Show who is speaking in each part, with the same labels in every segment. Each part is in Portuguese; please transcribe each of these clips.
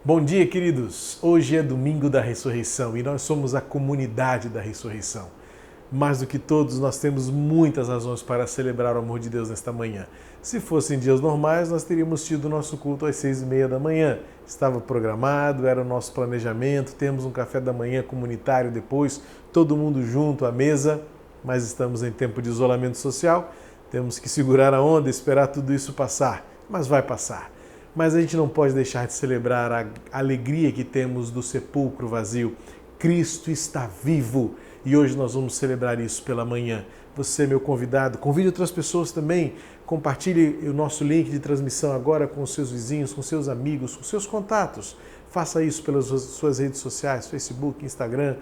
Speaker 1: Bom dia, queridos! Hoje é domingo da ressurreição e nós somos a comunidade da ressurreição. Mais do que todos, nós temos muitas razões para celebrar o amor de Deus nesta manhã. Se fossem dias normais, nós teríamos tido o nosso culto às 6h30 da manhã. Estava programado, era o nosso planejamento, temos um café da manhã comunitário depois, todo mundo junto à mesa, mas estamos em tempo de isolamento social, temos que segurar a onda, esperar tudo isso passar, mas vai passar. Mas a gente não pode deixar de celebrar a alegria que temos do sepulcro vazio. Cristo está vivo e hoje nós vamos celebrar isso pela manhã. Você é meu convidado, convide outras pessoas também. Compartilhe o nosso link de transmissão agora com os seus vizinhos, com seus amigos, com seus contatos. Faça isso pelas suas redes sociais, Facebook, Instagram,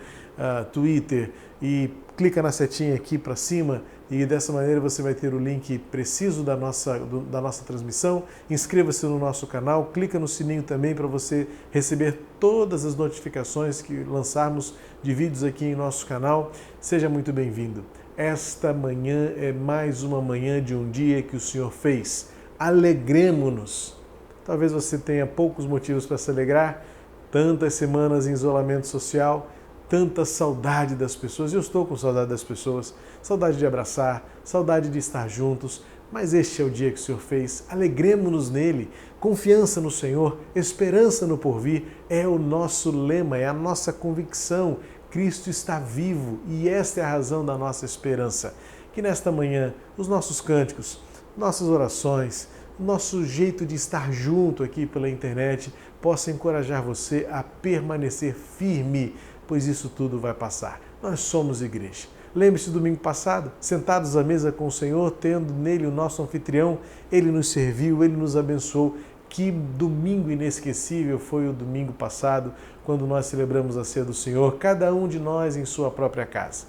Speaker 1: Twitter e clica na setinha aqui para cima e dessa maneira você vai ter o link preciso da nossa transmissão. Inscreva-se no nosso canal, clica no sininho também para você receber todas as notificações que lançarmos de vídeos aqui em nosso canal. Seja muito bem-vindo. Esta manhã é mais uma manhã de um dia que o Senhor fez. Alegremo-nos. Talvez você tenha poucos motivos para se alegrar, tantas semanas em isolamento social, tanta saudade das pessoas. Eu estou com saudade das pessoas, saudade de abraçar, saudade de estar juntos, mas este é o dia que o Senhor fez. Alegremo-nos nele, confiança no Senhor, esperança no porvir, é o nosso lema, é a nossa convicção. Cristo está vivo e esta é a razão da nossa esperança. Que nesta manhã os nossos cânticos, nossas orações, nosso jeito de estar junto aqui pela internet possa encorajar você a permanecer firme, pois isso tudo vai passar. Nós somos igreja. Lembre-se do domingo passado, sentados à mesa com o Senhor, tendo nele o nosso anfitrião, ele nos serviu, ele nos abençoou. Que domingo inesquecível foi o domingo passado, quando nós celebramos a ceia do Senhor, cada um de nós em sua própria casa.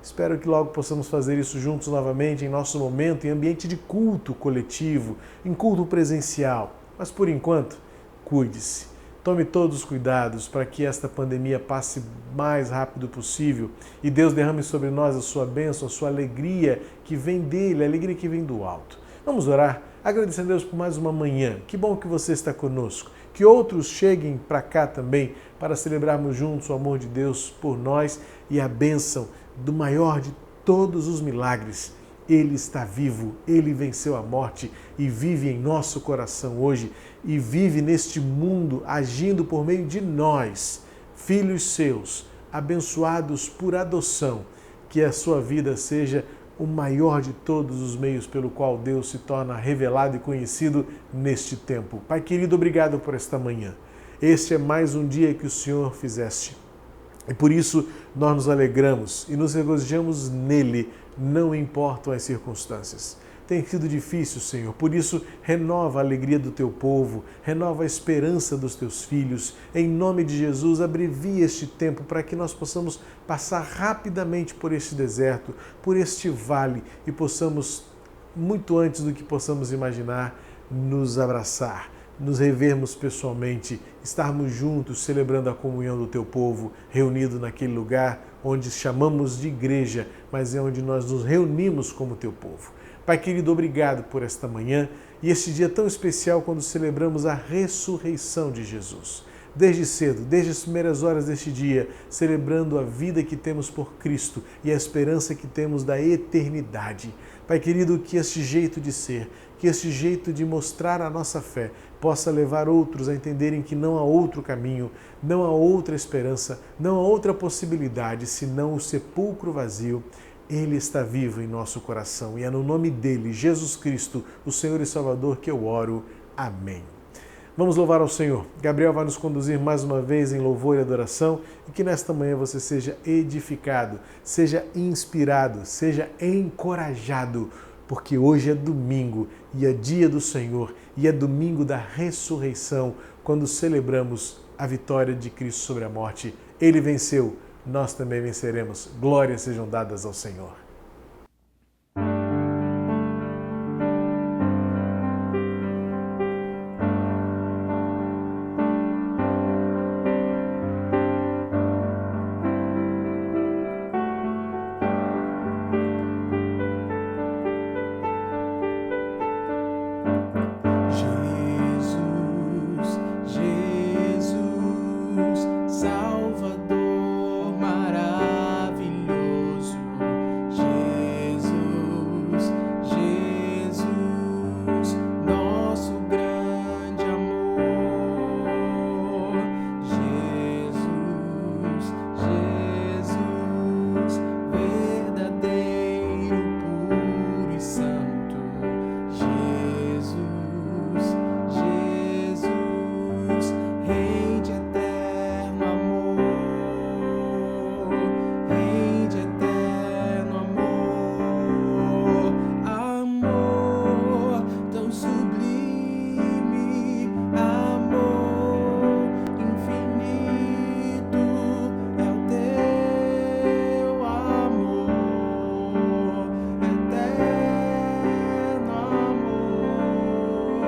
Speaker 1: Espero que logo possamos fazer isso juntos novamente em nosso momento, em ambiente de culto coletivo, em culto presencial. Mas por enquanto, cuide-se. Tome todos os cuidados para que esta pandemia passe mais rápido possível e Deus derrame sobre nós a sua bênção, a sua alegria que vem dele, a alegria que vem do alto. Vamos orar, agradecendo a Deus por mais uma manhã. Que bom que você está conosco. Que outros cheguem para cá também para celebrarmos juntos o amor de Deus por nós e a bênção do maior de todos os milagres. Ele está vivo, ele venceu a morte e vive em nosso coração hoje e vive neste mundo agindo por meio de nós, filhos seus, abençoados por adoção. Que a sua vida seja o maior de todos os meios pelo qual Deus se torna revelado e conhecido neste tempo. Pai querido, obrigado por esta manhã. Este é mais um dia que o Senhor fizeste. E por isso nós nos alegramos e nos regozijamos nele, não importam as circunstâncias. Tem sido difícil, Senhor, por isso renova a alegria do teu povo, renova a esperança dos teus filhos. Em nome de Jesus, abrevia este tempo para que nós possamos passar rapidamente por este deserto, por este vale e possamos, muito antes do que possamos imaginar, nos abraçar, nos revermos pessoalmente, estarmos juntos celebrando a comunhão do teu povo, reunido naquele lugar onde chamamos de igreja, mas é onde nós nos reunimos como teu povo. Pai querido, obrigado por esta manhã e este dia tão especial quando celebramos a ressurreição de Jesus. Desde cedo, desde as primeiras horas deste dia, celebrando a vida que temos por Cristo e a esperança que temos da eternidade. Pai querido, que este jeito de ser, que este jeito de mostrar a nossa fé possa levar outros a entenderem que não há outro caminho, não há outra esperança, não há outra possibilidade senão o sepulcro vazio. Ele está vivo em nosso coração e é no nome dele, Jesus Cristo, o Senhor e Salvador, que eu oro. Amém. Vamos louvar ao Senhor. Gabriel vai nos conduzir mais uma vez em louvor e adoração e que nesta manhã você seja edificado, seja inspirado, seja encorajado, porque hoje é domingo e é dia do Senhor e é domingo da ressurreição, quando celebramos a vitória de Cristo sobre a morte. Ele venceu, nós também venceremos. Glórias sejam dadas ao Senhor. Jesus,
Speaker 2: Rei de eterno amor, Rei de eterno amor, amor tão sublime, amor infinito é o teu amor, eterno amor,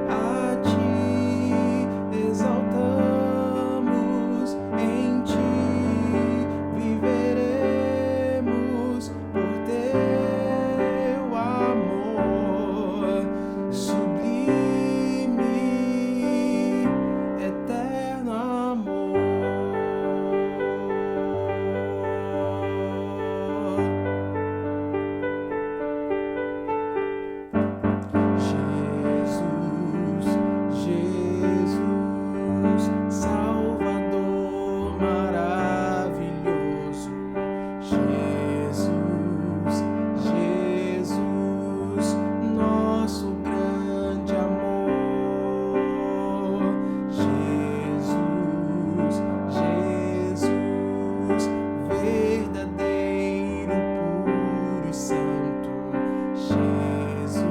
Speaker 2: a ti exaltamos, em ti viveremos por teu amor sublime, eterno amor. Jesus, Salvador maravilhoso. Jesus, nosso grande amor. Jesus, verdadeiro, puro e santo. Jesus,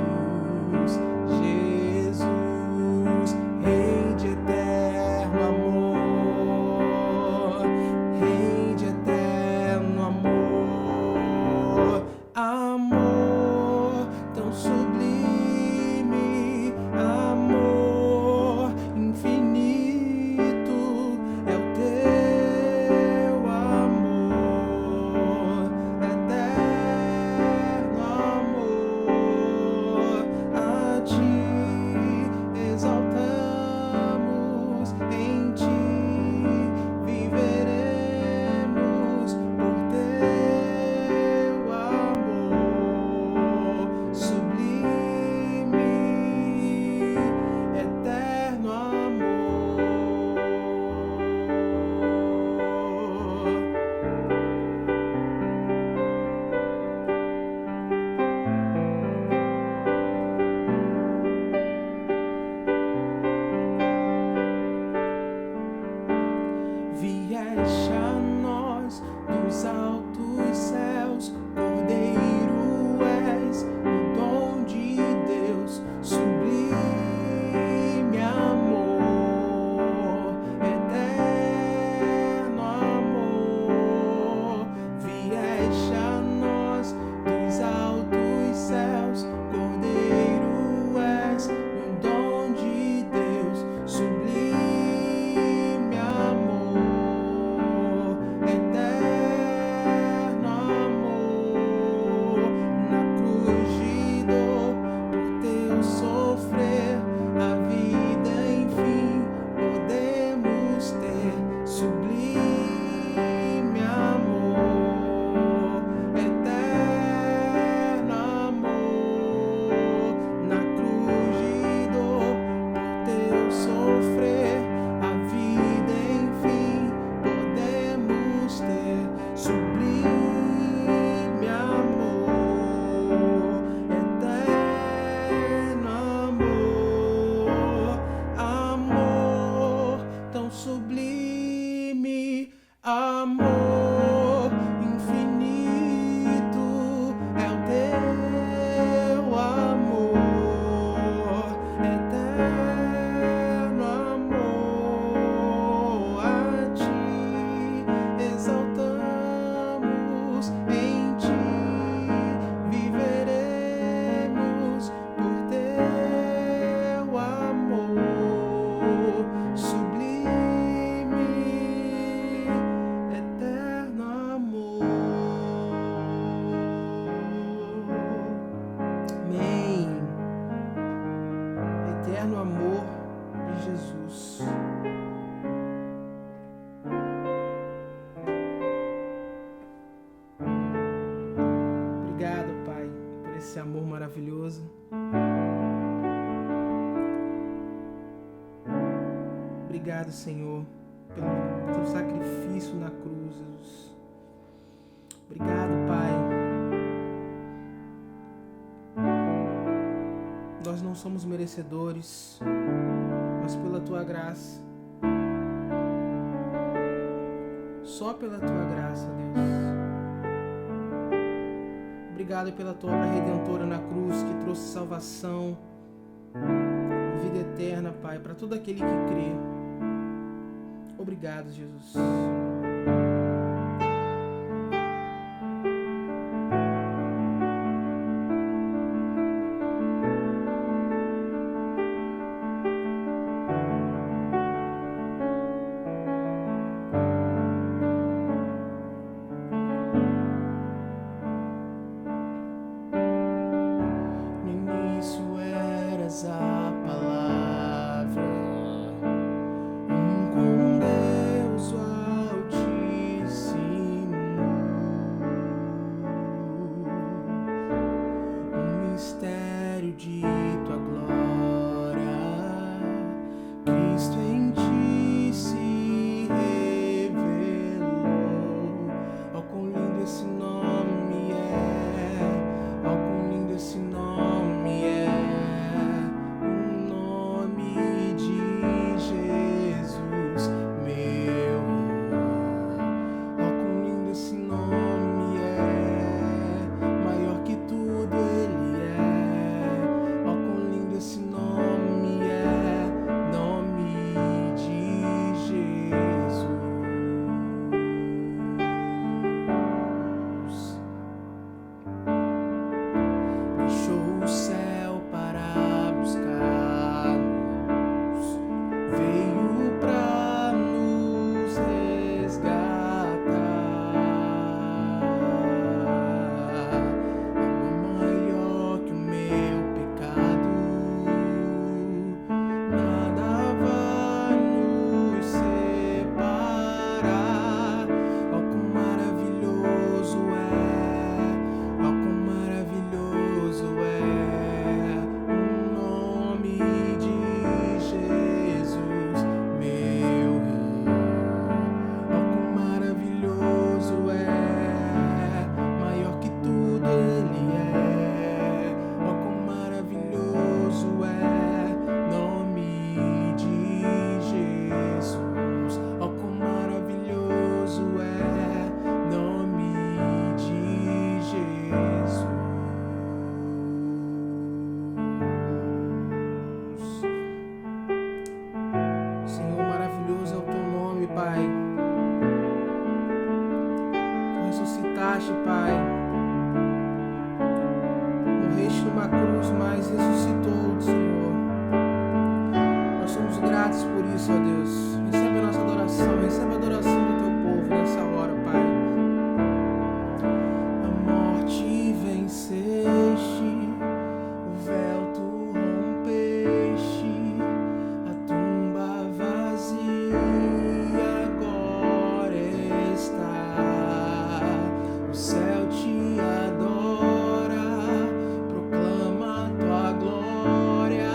Speaker 2: Rei de eterno amor, Rei de eterno amor, amor tão sublime, amor infinito é o teu amor, eterno amor, a ti exaltamos, em ti viveremos por teu amor sublime, eterno amor. Vieste a nós dos altos céus, Cordeiro és, o dom de Deus, sublime amor, eterno amor. Vieste a nós dos altos céus, Cordeiro és, o dom de Deus, sublime amor, eterno amor. Na cruz de dor, por teu sofrer, a vida enfim podemos ter, sublime amor, eterno amor. Na cruz de dor, por teu sofrer, a vida enfim podemos ter, sublime amor, eterno amor, amor tão sublime, amor infinito é o teu amor, eterno amor, a ti exaltamos, em ti viveremos por teu amor sublime, eterno amor. Amém. Eterno amor de Jesus. Obrigado, Pai, por esse amor maravilhoso. Obrigado, Senhor, pelo teu sacrifício na cruz, Jesus. Obrigado, Pai. Nós não somos merecedores, mas pela tua graça só pela tua graça, Deus. Obrigado pela tua obra redentora na cruz, que trouxe salvação, vida eterna, Pai, para todo aquele que crê. Obrigado, Jesus. A palavra, com Deus o Altíssimo, mistério de tua glória, Cristo em ti se revelou. Ó, quão lindo esse nome é, ó, quão lindo esse nome é. Pai, morreste numa cruz, mas ressuscitou, Senhor. Nós somos gratos por isso, ó Deus. Recebe a nossa adoração, recebe a adoração do teu povo nessa hora, Pai. A morte venceste, o véu tu rompeste, a tumba vazia agora está. O céu te adora, proclama tua glória,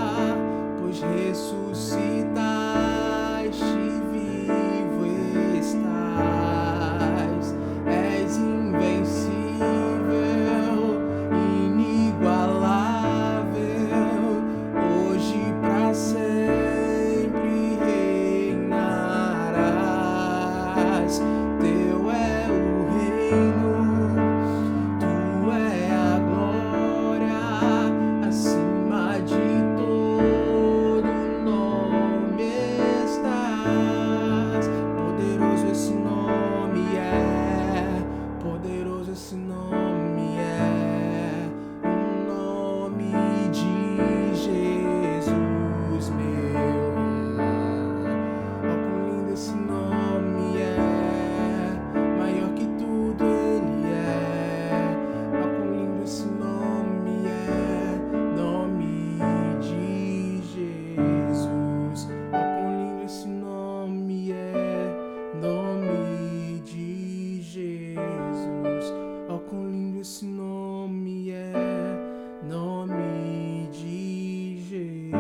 Speaker 2: pois ressuscitaste, vivo estás. És invencível, inigualável, hoje pra sempre reinarás. Teu é o reino, esse nome é o nome de Jesus, meu. Ó, quão lindo esse nome é, maior que tudo ele é. Ó, quão lindo esse nome é, nome de Jesus. Ó, quão lindo esse nome é, nome de Jesus. Ó, quão lindo esse nome é, nome de Jesus.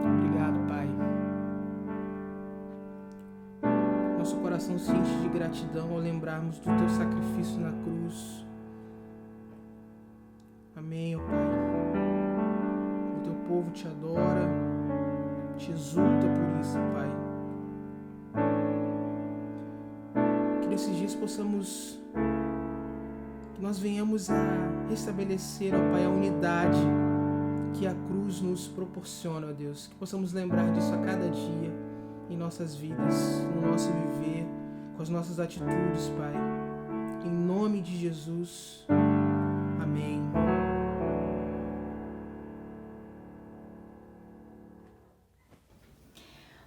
Speaker 2: Obrigado, Pai. Nosso coração se enche de gratidão ao lembrarmos do teu sacrifício na cruz. Amém, ó Pai. O teu povo te adora. te exulta por isso, Pai. Que nesses dias que nós venhamos a restabelecer, ó Pai, a unidade que a cruz nos proporciona, ó Deus. Que possamos lembrar disso a cada dia em nossas vidas, no nosso viver, com as nossas atitudes, Pai. Em nome de Jesus. Amém.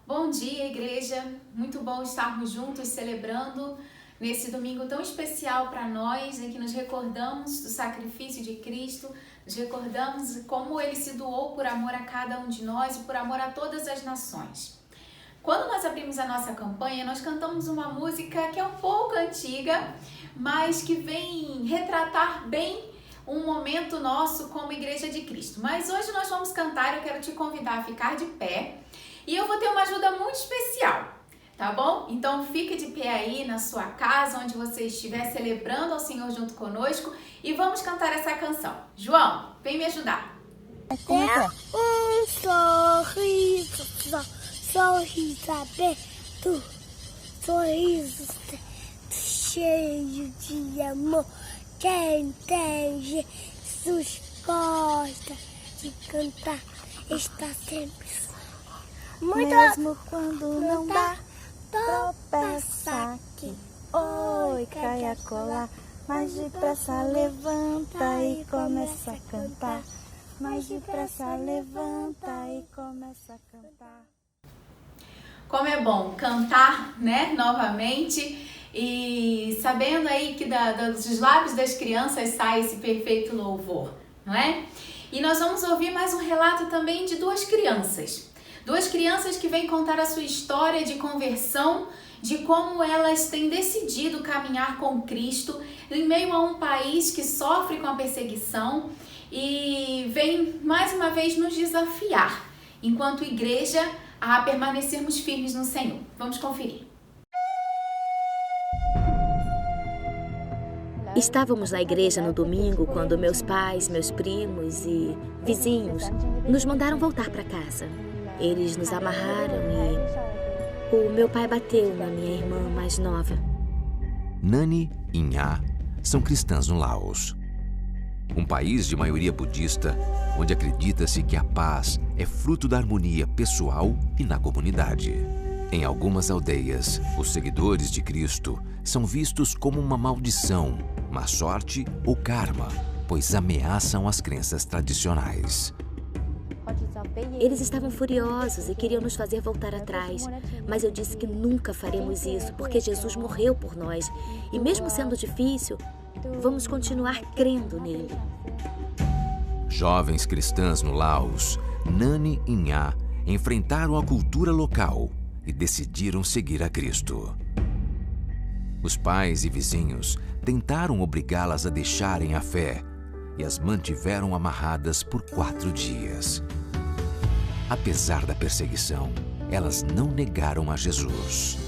Speaker 3: Bom dia, igreja. Muito bom estarmos juntos celebrando nesse domingo tão especial para nós, em que nos recordamos do sacrifício de Cristo, nos recordamos como Ele se doou por amor a cada um de nós e por amor a todas as nações. Quando nós abrimos a nossa campanha, nós cantamos uma música que é um pouco antiga, mas que vem retratar bem um momento nosso como Igreja de Cristo. Mas hoje nós vamos cantar, eu quero te convidar a ficar de pé e eu vou ter uma ajuda muito especial, tá bom? Então fique de pé aí na sua casa, onde você estiver celebrando ao Senhor junto conosco e vamos cantar essa canção. João, vem me ajudar.
Speaker 4: Até um sorriso só. Sorriso aberto, sorriso cheio de amor. Quem tem Jesus gosta de cantar, está sempre muito mesmo quando não dá, tropeça aqui, oi, cai a colar, mas depressa levanta e começa a cantar, mas depressa levanta e começa a cantar.
Speaker 3: Como é bom cantar, né, novamente, e sabendo aí que dos lábios das crianças sai esse perfeito louvor, não é? E nós vamos ouvir mais um relato também de duas crianças que vêm contar a sua história de conversão, de como elas têm decidido caminhar com Cristo em meio a um país que sofre com a perseguição e vem mais uma vez nos desafiar, enquanto igreja, a permanecermos firmes no Senhor. Vamos conferir.
Speaker 5: Estávamos na igreja no domingo quando meus pais, meus primos e vizinhos nos mandaram voltar para casa. Eles nos amarraram e o meu pai bateu na minha irmã mais nova.
Speaker 6: Nani e Nha são cristãs no Laos. Um país de maioria budista, onde acredita-se que a paz é fruto da harmonia pessoal e na comunidade. Em algumas aldeias, os seguidores de Cristo são vistos como uma maldição, má sorte ou karma, pois ameaçam as crenças tradicionais.
Speaker 5: Eles estavam furiosos e queriam nos fazer voltar atrás, mas eu disse que nunca faremos isso, porque Jesus morreu por nós e mesmo sendo difícil, vamos continuar crendo nele.
Speaker 6: Jovens cristãs no Laos, Nani e Nha enfrentaram a cultura local e decidiram seguir a Cristo. Os pais e vizinhos tentaram obrigá-las a deixarem a fé e as mantiveram amarradas por 4 dias. Apesar da perseguição, elas não negaram a Jesus.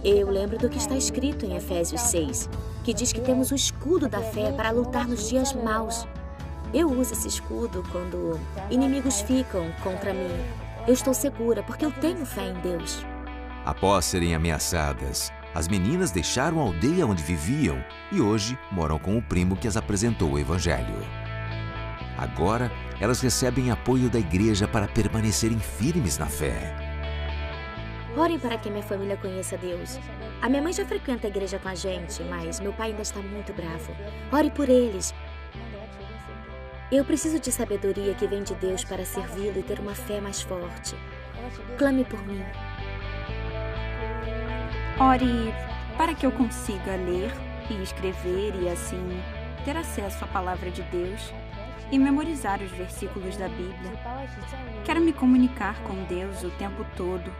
Speaker 5: Eu lembro do que está escrito em Efésios 6, que diz que temos o escudo da fé para lutar nos dias maus. Eu uso esse escudo quando inimigos ficam contra mim. Eu estou segura porque eu tenho fé em Deus.
Speaker 6: Após serem ameaçadas, as meninas deixaram a aldeia onde viviam e hoje moram com o primo que as apresentou o Evangelho. Agora, elas recebem apoio da igreja para permanecerem firmes na fé.
Speaker 5: Orem para que minha família conheça Deus. A minha mãe já frequenta a igreja com a gente, mas meu pai ainda está muito bravo. Ore por eles. Eu preciso de sabedoria que vem de Deus para servi-lo e ter uma fé mais forte. Clame por mim.
Speaker 7: Ore para que eu consiga ler e escrever e, assim, ter acesso à palavra de Deus e memorizar os versículos da Bíblia. Quero me comunicar com Deus o tempo todo.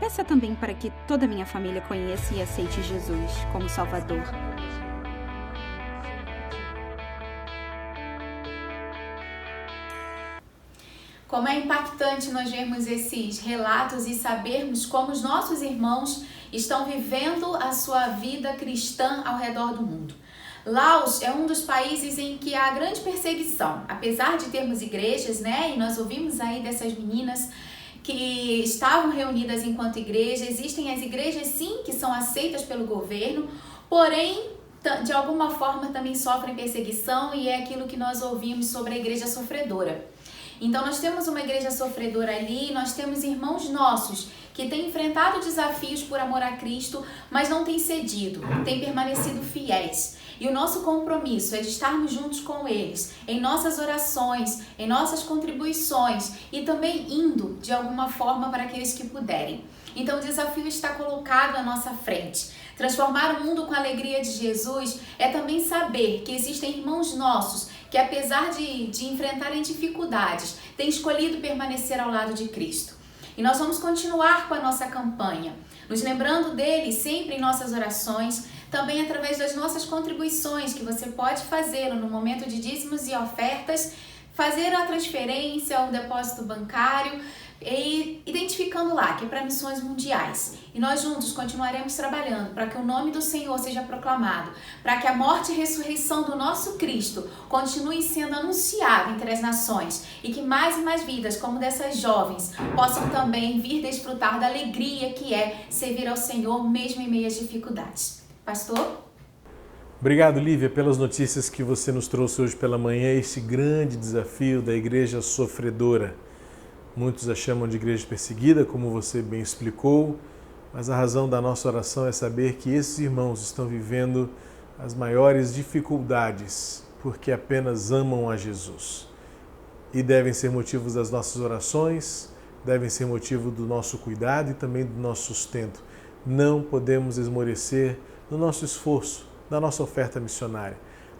Speaker 7: Peça também para que toda a minha família conheça e aceite Jesus como Salvador.
Speaker 3: Como é impactante nós vermos esses relatos e sabermos como os nossos irmãos estão vivendo a sua vida cristã ao redor do mundo. Laos é um dos países em que há grande perseguição, apesar de termos igrejas, né? E nós ouvimos aí dessas meninas que estavam reunidas enquanto igreja. Existem as igrejas, sim, que são aceitas pelo governo, porém, de alguma forma também sofrem perseguição, e é aquilo que nós ouvimos sobre a igreja sofredora. Então nós temos uma igreja sofredora ali, nós temos irmãos nossos que têm enfrentado desafios por amor a Cristo, mas não têm cedido, têm permanecido fiéis. E o nosso compromisso é de estarmos juntos com eles, em nossas orações, em nossas contribuições e também indo de alguma forma para aqueles que puderem. Então o desafio está colocado à nossa frente. Transformar o mundo com a alegria de Jesus é também saber que existem irmãos nossos que, apesar de enfrentarem dificuldades, têm escolhido permanecer ao lado de Cristo. E nós vamos continuar com a nossa campanha, nos lembrando dele sempre em nossas orações, também através das nossas contribuições, que você pode fazê-lo no momento de dízimos e ofertas, fazer a transferência, o depósito bancário, e identificando lá que é para missões mundiais. E nós juntos continuaremos trabalhando para que o nome do Senhor seja proclamado, para que a morte e ressurreição do nosso Cristo continue sendo anunciada entre as nações e que mais e mais vidas, como dessas jovens, possam também vir desfrutar da alegria que é servir ao Senhor mesmo em meio às dificuldades. Pastor?
Speaker 1: Obrigado, Lívia, pelas notícias que você nos trouxe hoje pela manhã, esse grande desafio da igreja sofredora. Muitos a chamam de igreja perseguida, como você bem explicou, mas a razão da nossa oração é saber que esses irmãos estão vivendo as maiores dificuldades porque apenas amam a Jesus. E devem ser motivos das nossas orações, devem ser motivo do nosso cuidado e também do nosso sustento. Não podemos esmorecer no nosso esforço, na nossa oferta missionária.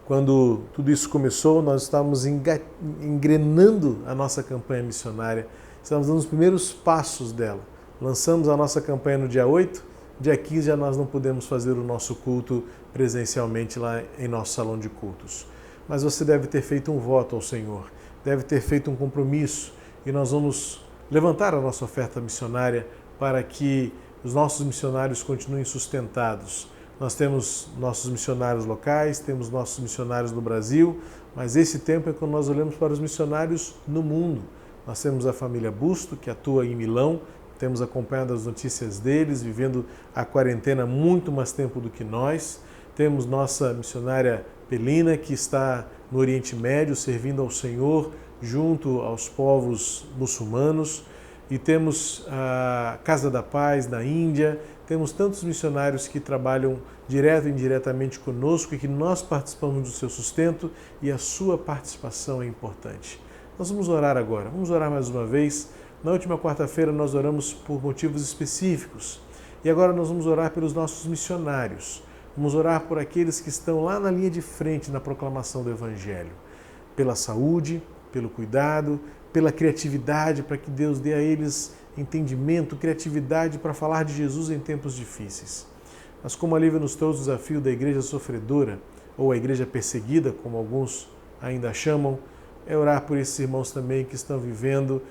Speaker 1: Quando tudo isso começou, nós estávamos engrenando a nossa campanha missionária, estávamos dando os primeiros passos dela. Lançamos a nossa campanha no dia 8, dia 15 já nós não pudemos fazer o nosso culto presencialmente lá em nosso salão de cultos. Mas você deve ter feito um voto ao Senhor, deve ter feito um compromisso, e nós vamos levantar a nossa oferta missionária para que os nossos missionários continuem sustentados. Nós temos nossos missionários locais, temos nossos missionários no Brasil, mas esse tempo é quando nós olhamos para os missionários no mundo. Nós temos a família Busto, que atua em Milão, temos acompanhado as notícias deles, vivendo a quarentena muito mais tempo do que nós. Temos nossa missionária Pelina, que está no Oriente Médio, servindo ao Senhor junto aos povos muçulmanos. E temos a Casa da Paz na Índia, temos tantos missionários que trabalham direto e indiretamente conosco e que nós participamos do seu sustento, e a sua participação é importante. Nós vamos orar agora, vamos orar mais uma vez. Na última quarta-feira nós oramos por motivos específicos e agora nós vamos orar pelos nossos missionários. Vamos orar por aqueles que estão lá na linha de frente na proclamação do Evangelho, pela saúde, pelo cuidado, pela criatividade, para que Deus dê a eles entendimento, criatividade para falar de Jesus em tempos difíceis. Mas como a Lívia nos trouxe o desafio da igreja sofredora, ou a igreja perseguida, como alguns ainda chamam, é orar por esses irmãos também que estão vivendo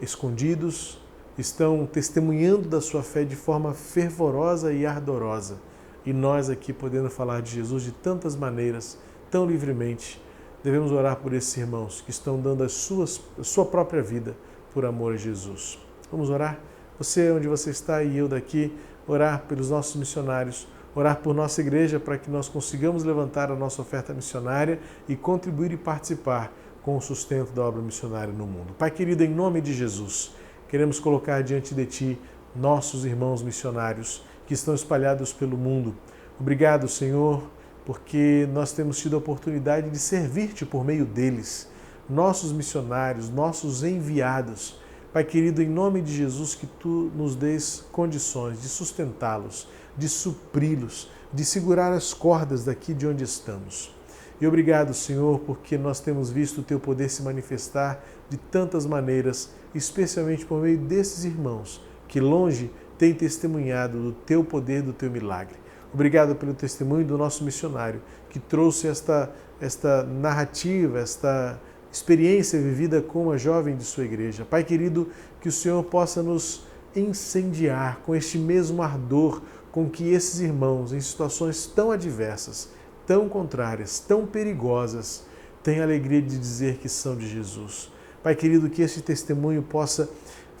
Speaker 1: escondidos, estão testemunhando da sua fé de forma fervorosa e ardorosa. E nós aqui podendo falar de Jesus de tantas maneiras, tão livremente, devemos orar por esses irmãos que estão dando a sua própria vida por amor a Jesus. Vamos orar? Você onde você está e eu daqui, orar pelos nossos missionários, orar por nossa igreja para que nós consigamos levantar a nossa oferta missionária e contribuir e participar com o sustento da obra missionária no mundo. Pai querido, em nome de Jesus, queremos colocar diante de Ti nossos irmãos missionários que estão espalhados pelo mundo. Obrigado, Senhor, porque nós temos tido a oportunidade de servir-Te por meio deles, nossos missionários, nossos enviados. Pai querido, em nome de Jesus, que Tu nos dês condições de sustentá-los, de supri-los, de segurar as cordas daqui de onde estamos. E obrigado, Senhor, porque nós temos visto o Teu poder se manifestar de tantas maneiras, especialmente por meio desses irmãos que longe têm testemunhado do Teu poder, do Teu milagre. Obrigado pelo testemunho do nosso missionário, que trouxe esta narrativa, esta experiência vivida com a jovem de sua igreja. Pai querido, que o Senhor possa nos incendiar com este mesmo ardor com que esses irmãos, em situações tão adversas, tão contrárias, tão perigosas, têm a alegria de dizer que são de Jesus. Pai querido, que este testemunho possa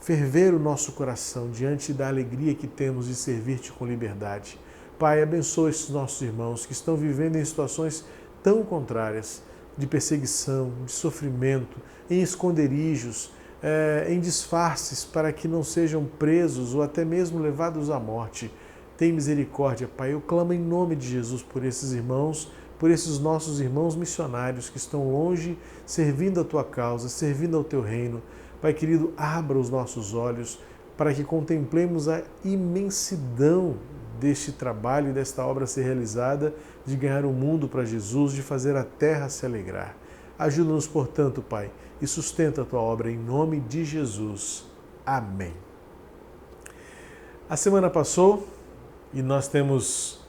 Speaker 1: ferver o nosso coração diante da alegria que temos de servir-te com liberdade. Pai, abençoa esses nossos irmãos que estão vivendo em situações tão contrárias, de perseguição, de sofrimento, em esconderijos, em disfarces para que não sejam presos ou até mesmo levados à morte. Tem misericórdia, Pai. Eu clamo em nome de Jesus por esses irmãos, por esses nossos irmãos missionários que estão longe, servindo a Tua causa, servindo ao Teu reino. Pai querido, abra os nossos olhos para que contemplemos a imensidão deste trabalho e desta obra ser realizada, de ganhar o mundo para Jesus, de fazer a terra se alegrar. Ajuda-nos, portanto, Pai, e sustenta a Tua obra em nome de Jesus. Amém. A semana passou e nós temos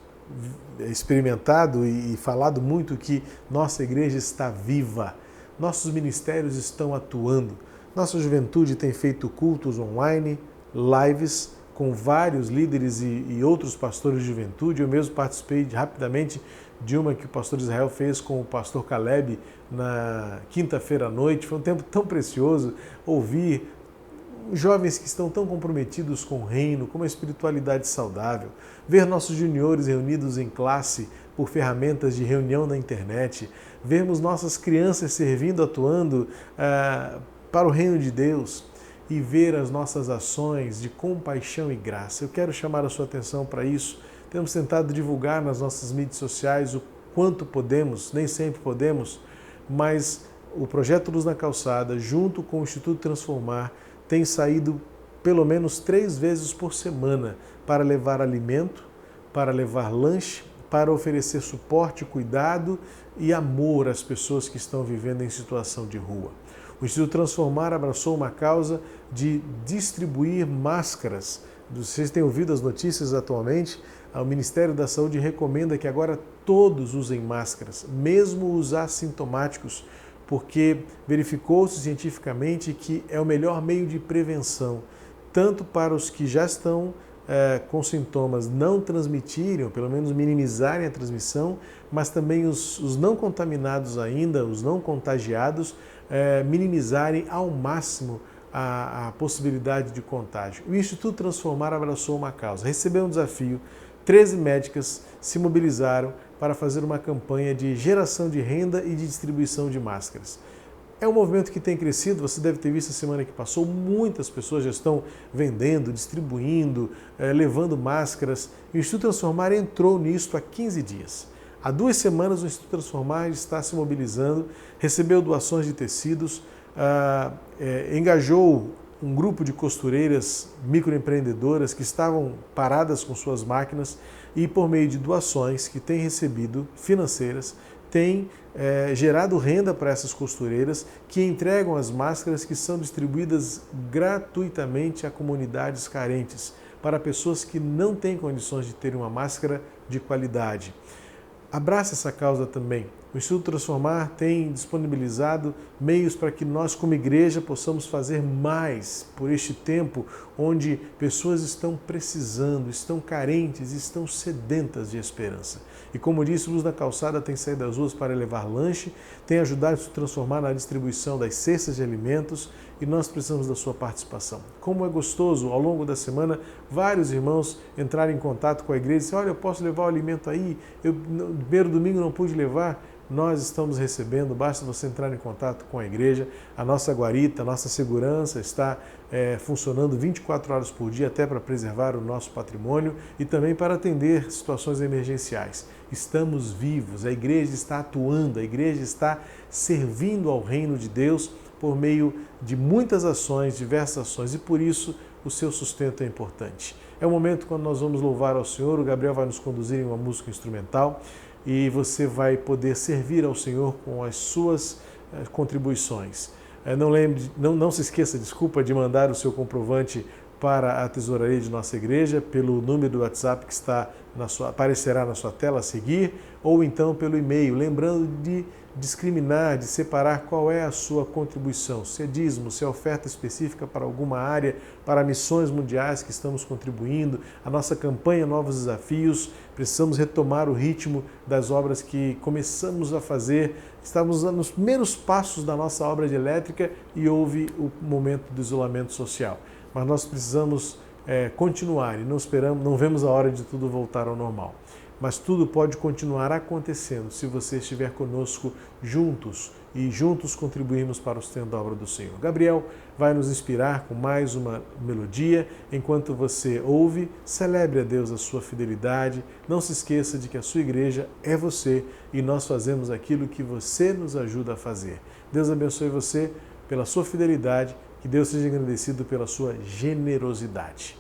Speaker 1: experimentado e falado muito que nossa igreja está viva, nossos ministérios estão atuando, nossa juventude tem feito cultos online, lives com vários líderes e outros pastores de juventude. Eu mesmo participei rapidamente de uma que o pastor Israel fez com o pastor Caleb na quinta-feira à noite. Foi um tempo tão precioso ouvir jovens que estão tão comprometidos com o reino, com uma espiritualidade saudável, ver nossos juniores reunidos em classe por ferramentas de reunião na internet, vermos nossas crianças servindo, atuando para o reino de Deus e ver as nossas ações de compaixão e graça. Eu quero chamar a sua atenção para isso. Temos tentado divulgar nas nossas mídias sociais o quanto podemos, nem sempre podemos, mas o Projeto Luz na Calçada, junto com o Instituto Transformar, tem saído pelo menos 3 vezes por semana para levar alimento, para levar lanche, para oferecer suporte, cuidado e amor às pessoas que estão vivendo em situação de rua. O Instituto Transformar abraçou uma causa de distribuir máscaras. Vocês têm ouvido as notícias atualmente? O Ministério da Saúde recomenda que agora todos usem máscaras, mesmo os assintomáticos, porque verificou-se cientificamente que é o melhor meio de prevenção, tanto para os que já estão com sintomas não transmitirem, ou pelo menos minimizarem a transmissão, mas também os não contaminados ainda, os não contagiados, minimizarem ao máximo a possibilidade de contágio. O Instituto Transformar abraçou uma causa, recebeu um desafio, 13 médicas se mobilizaram para fazer uma campanha de geração de renda e de distribuição de máscaras. É um movimento que tem crescido, você deve ter visto a semana que passou, muitas pessoas já estão vendendo, distribuindo, levando máscaras. O Instituto Transformar entrou nisto há 15 dias. Há 2 semanas o Instituto Transformar está se mobilizando, recebeu doações de tecidos, engajou um grupo de costureiras microempreendedoras que estavam paradas com suas máquinas e, por meio de doações que têm recebido financeiras, tem gerado renda para essas costureiras que entregam as máscaras que são distribuídas gratuitamente a comunidades carentes, para pessoas que não têm condições de ter uma máscara de qualidade. Abraça essa causa também. O Instituto Transformar tem disponibilizado meios para que nós, como igreja, possamos fazer mais por este tempo onde pessoas estão precisando, estão carentes, estão sedentas de esperança. E como disse, Luz na Calçada tem saído das ruas para levar lanche, tem ajudado a se transformar na distribuição das cestas de alimentos e nós precisamos da sua participação. Como é gostoso, ao longo da semana, vários irmãos entrarem em contato com a igreja e dizer, olha, eu posso levar o alimento aí, eu no primeiro domingo não pude levar. Nós estamos recebendo, basta você entrar em contato com a igreja. A nossa guarita, a nossa segurança está funcionando 24 horas por dia, até para preservar o nosso patrimônio e também para atender situações emergenciais. Estamos vivos, a igreja está atuando, a igreja está servindo ao reino de Deus por meio de muitas ações, diversas ações, e por isso o seu sustento é importante. É o momento quando nós vamos louvar ao Senhor, o Gabriel vai nos conduzir em uma música instrumental, e você vai poder servir ao Senhor com as suas contribuições. Não se esqueça, de mandar o seu comprovante para a tesouraria de nossa igreja pelo número do WhatsApp que aparecerá na sua tela a seguir, ou então pelo e-mail, lembrando de discriminar, de separar qual é a sua contribuição, se é dízimo, se é oferta específica para alguma área, para missões mundiais que estamos contribuindo, a nossa campanha Novos Desafios. Precisamos retomar o ritmo das obras que começamos a fazer. Estávamos nos primeiros passos da nossa obra de elétrica e houve o momento do isolamento social. Mas nós precisamos continuar e não vemos a hora de tudo voltar ao normal. Mas tudo pode continuar acontecendo se você estiver conosco juntos e juntos contribuirmos para o sustento da obra do Senhor. Gabriel vai nos inspirar com mais uma melodia. Enquanto você ouve, celebre a Deus a sua fidelidade. Não se esqueça de que a sua igreja é você e nós fazemos aquilo que você nos ajuda a fazer. Deus abençoe você pela sua fidelidade, que Deus seja agradecido pela sua generosidade.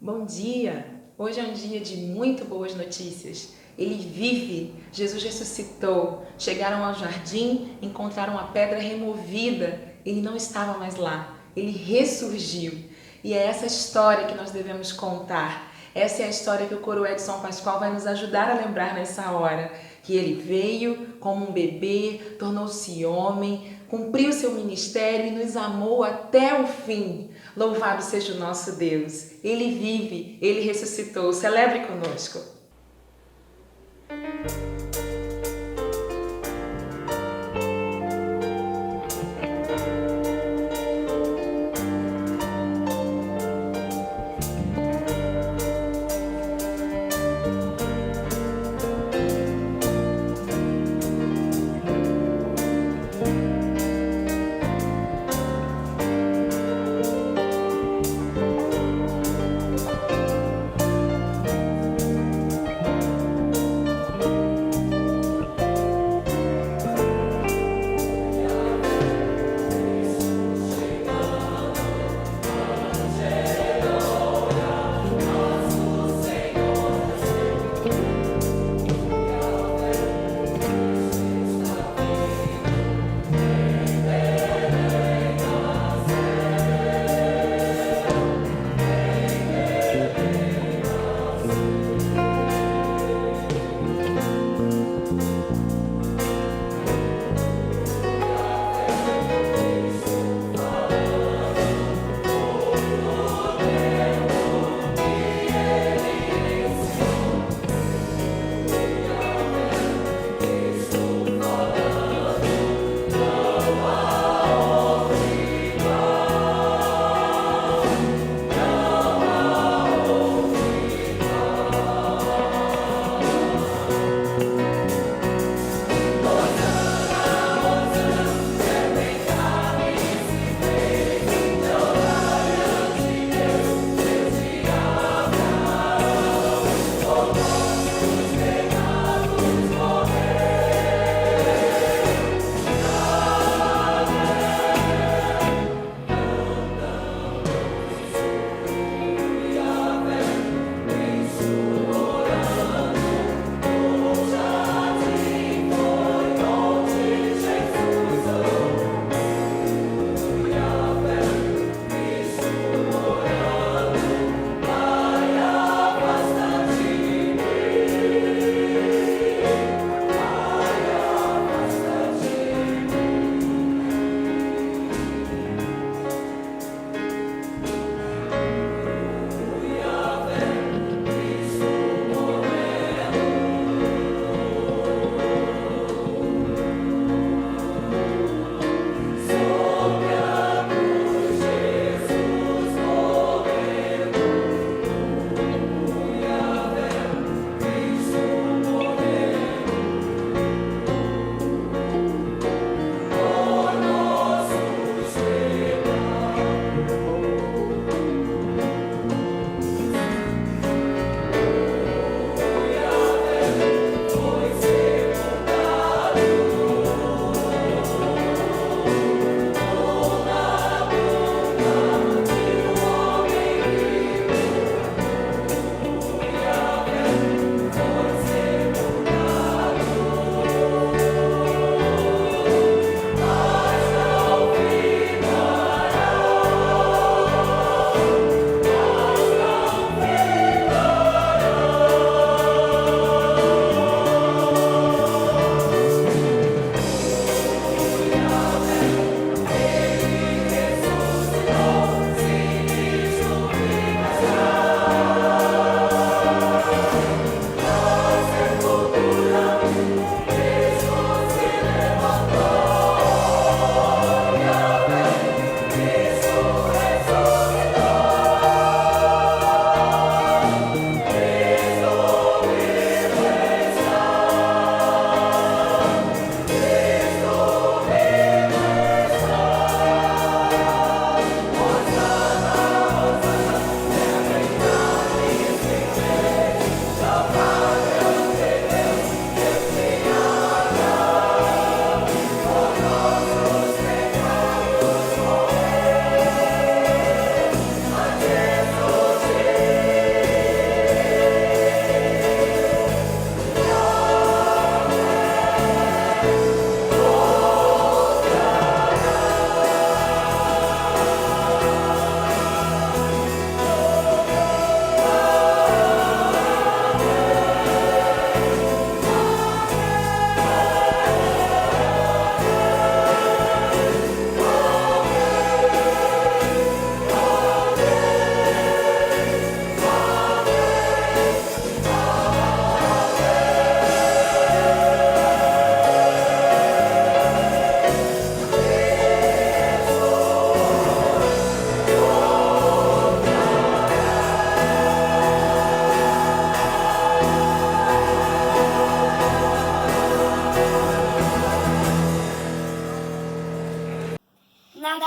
Speaker 8: Bom dia! Hoje é um dia de muito boas notícias. Ele vive, Jesus ressuscitou. Chegaram ao jardim, encontraram a pedra removida. Ele não estava mais lá, ele ressurgiu. E é essa história que nós devemos contar. Essa é a história que o coro Edson Pascoal vai nos ajudar a lembrar nessa hora. Que ele veio como um bebê, tornou-se homem, cumpriu seu ministério e nos amou até o fim. Louvado seja o nosso Deus. Ele vive, ele ressuscitou. Celebre conosco.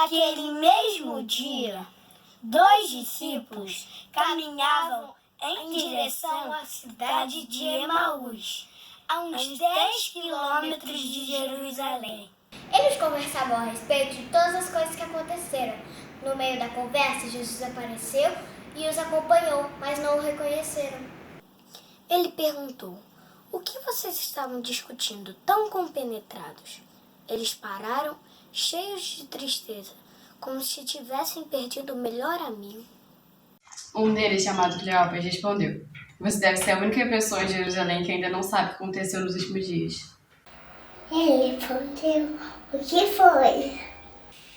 Speaker 4: Naquele mesmo dia, 2 discípulos caminhavam em direção à cidade de Emaús, a uns 10 quilômetros de Jerusalém.
Speaker 9: Eles conversavam a respeito de todas as coisas que aconteceram. No meio da conversa, Jesus apareceu e os acompanhou, mas não o reconheceram.
Speaker 4: Ele perguntou: o que vocês estavam discutindo tão compenetrados? Eles pararam, cheios de tristeza, como se tivessem perdido o melhor amigo.
Speaker 10: Um deles, chamado Cleopas, respondeu: você deve ser a única pessoa em Jerusalém que ainda não sabe o que aconteceu nos últimos dias.
Speaker 9: Ele respondeu: o que foi?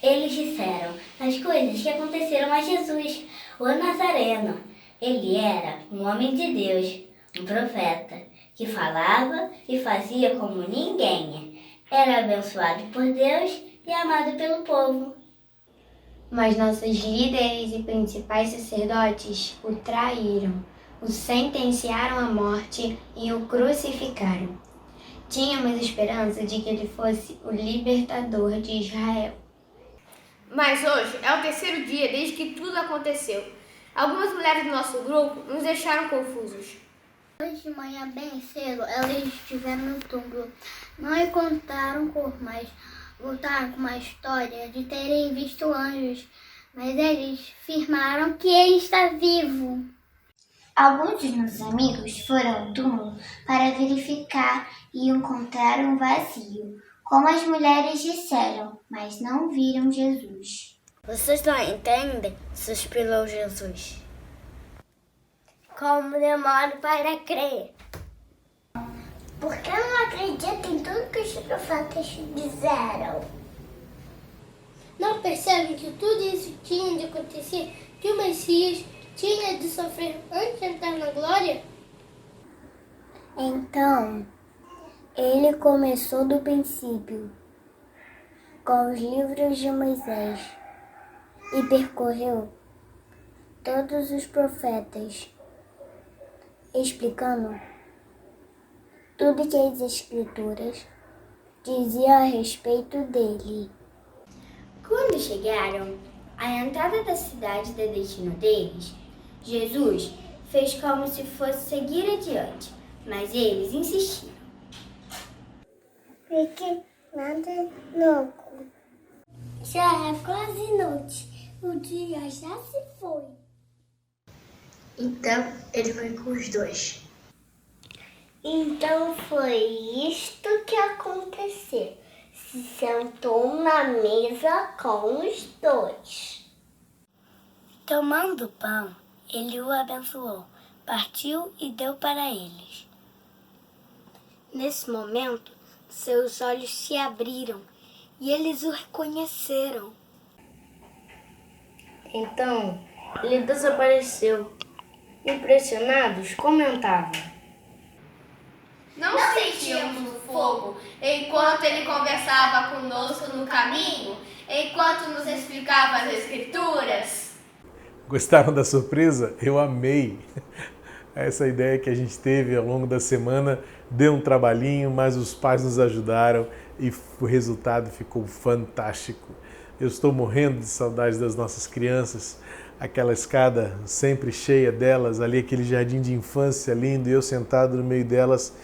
Speaker 11: Eles disseram as coisas que aconteceram a Jesus, o Nazareno. Ele era um homem de Deus, um profeta, que falava e fazia como ninguém. Era abençoado por Deus e amado pelo povo.
Speaker 9: Mas nossos líderes e principais sacerdotes o traíram, o sentenciaram à morte e o crucificaram. Tínhamos esperança de que ele fosse o libertador de Israel.
Speaker 12: Mas hoje é o 3º dia desde que tudo aconteceu. Algumas mulheres do nosso grupo nos deixaram confusos.
Speaker 9: Hoje de manhã, bem cedo, elas estiveram no túmulo. Não encontraram corpo, mas voltaram com uma história de terem visto anjos. Mas eles afirmaram que ele está vivo.
Speaker 13: Alguns dos meus amigos foram ao túmulo para verificar e encontraram vazio, como as mulheres disseram, mas não viram Jesus.
Speaker 4: Vocês não entendem? Suspirou Jesus. Como demoro para crer?
Speaker 9: Por que não acredita em tudo que os profetas disseram?
Speaker 14: Não percebem que tudo isso tinha de acontecer, que o Messias tinha de sofrer antes de entrar na glória?
Speaker 9: Então, ele começou do princípio, com os livros de Moisés, e percorreu todos os profetas, explicando tudo que as Escrituras diziam a respeito dele.
Speaker 11: Quando chegaram à entrada da cidade de destino deles, Jesus fez como se fosse seguir adiante, mas eles insistiram.
Speaker 9: Fique nada louco. Já é quase noite. O dia já se foi.
Speaker 11: Então ele foi com os 2.
Speaker 9: Então foi isto que aconteceu. Se sentou na mesa com os 2. Tomando o pão, ele o abençoou, partiu e deu para eles. Nesse momento, seus olhos se abriram e eles o reconheceram.
Speaker 11: Então ele desapareceu. Impressionados, comentavam:
Speaker 12: Não sentíamos o fogo enquanto ele conversava conosco no caminho, enquanto nos explicava as Escrituras?
Speaker 1: Gostaram da surpresa? Eu amei! Essa ideia que a gente teve ao longo da semana deu um trabalhinho, mas os pais nos ajudaram e o resultado ficou fantástico. Eu estou morrendo de saudade das nossas crianças, aquela escada sempre cheia delas, ali aquele jardim de infância lindo e eu sentado no meio delas,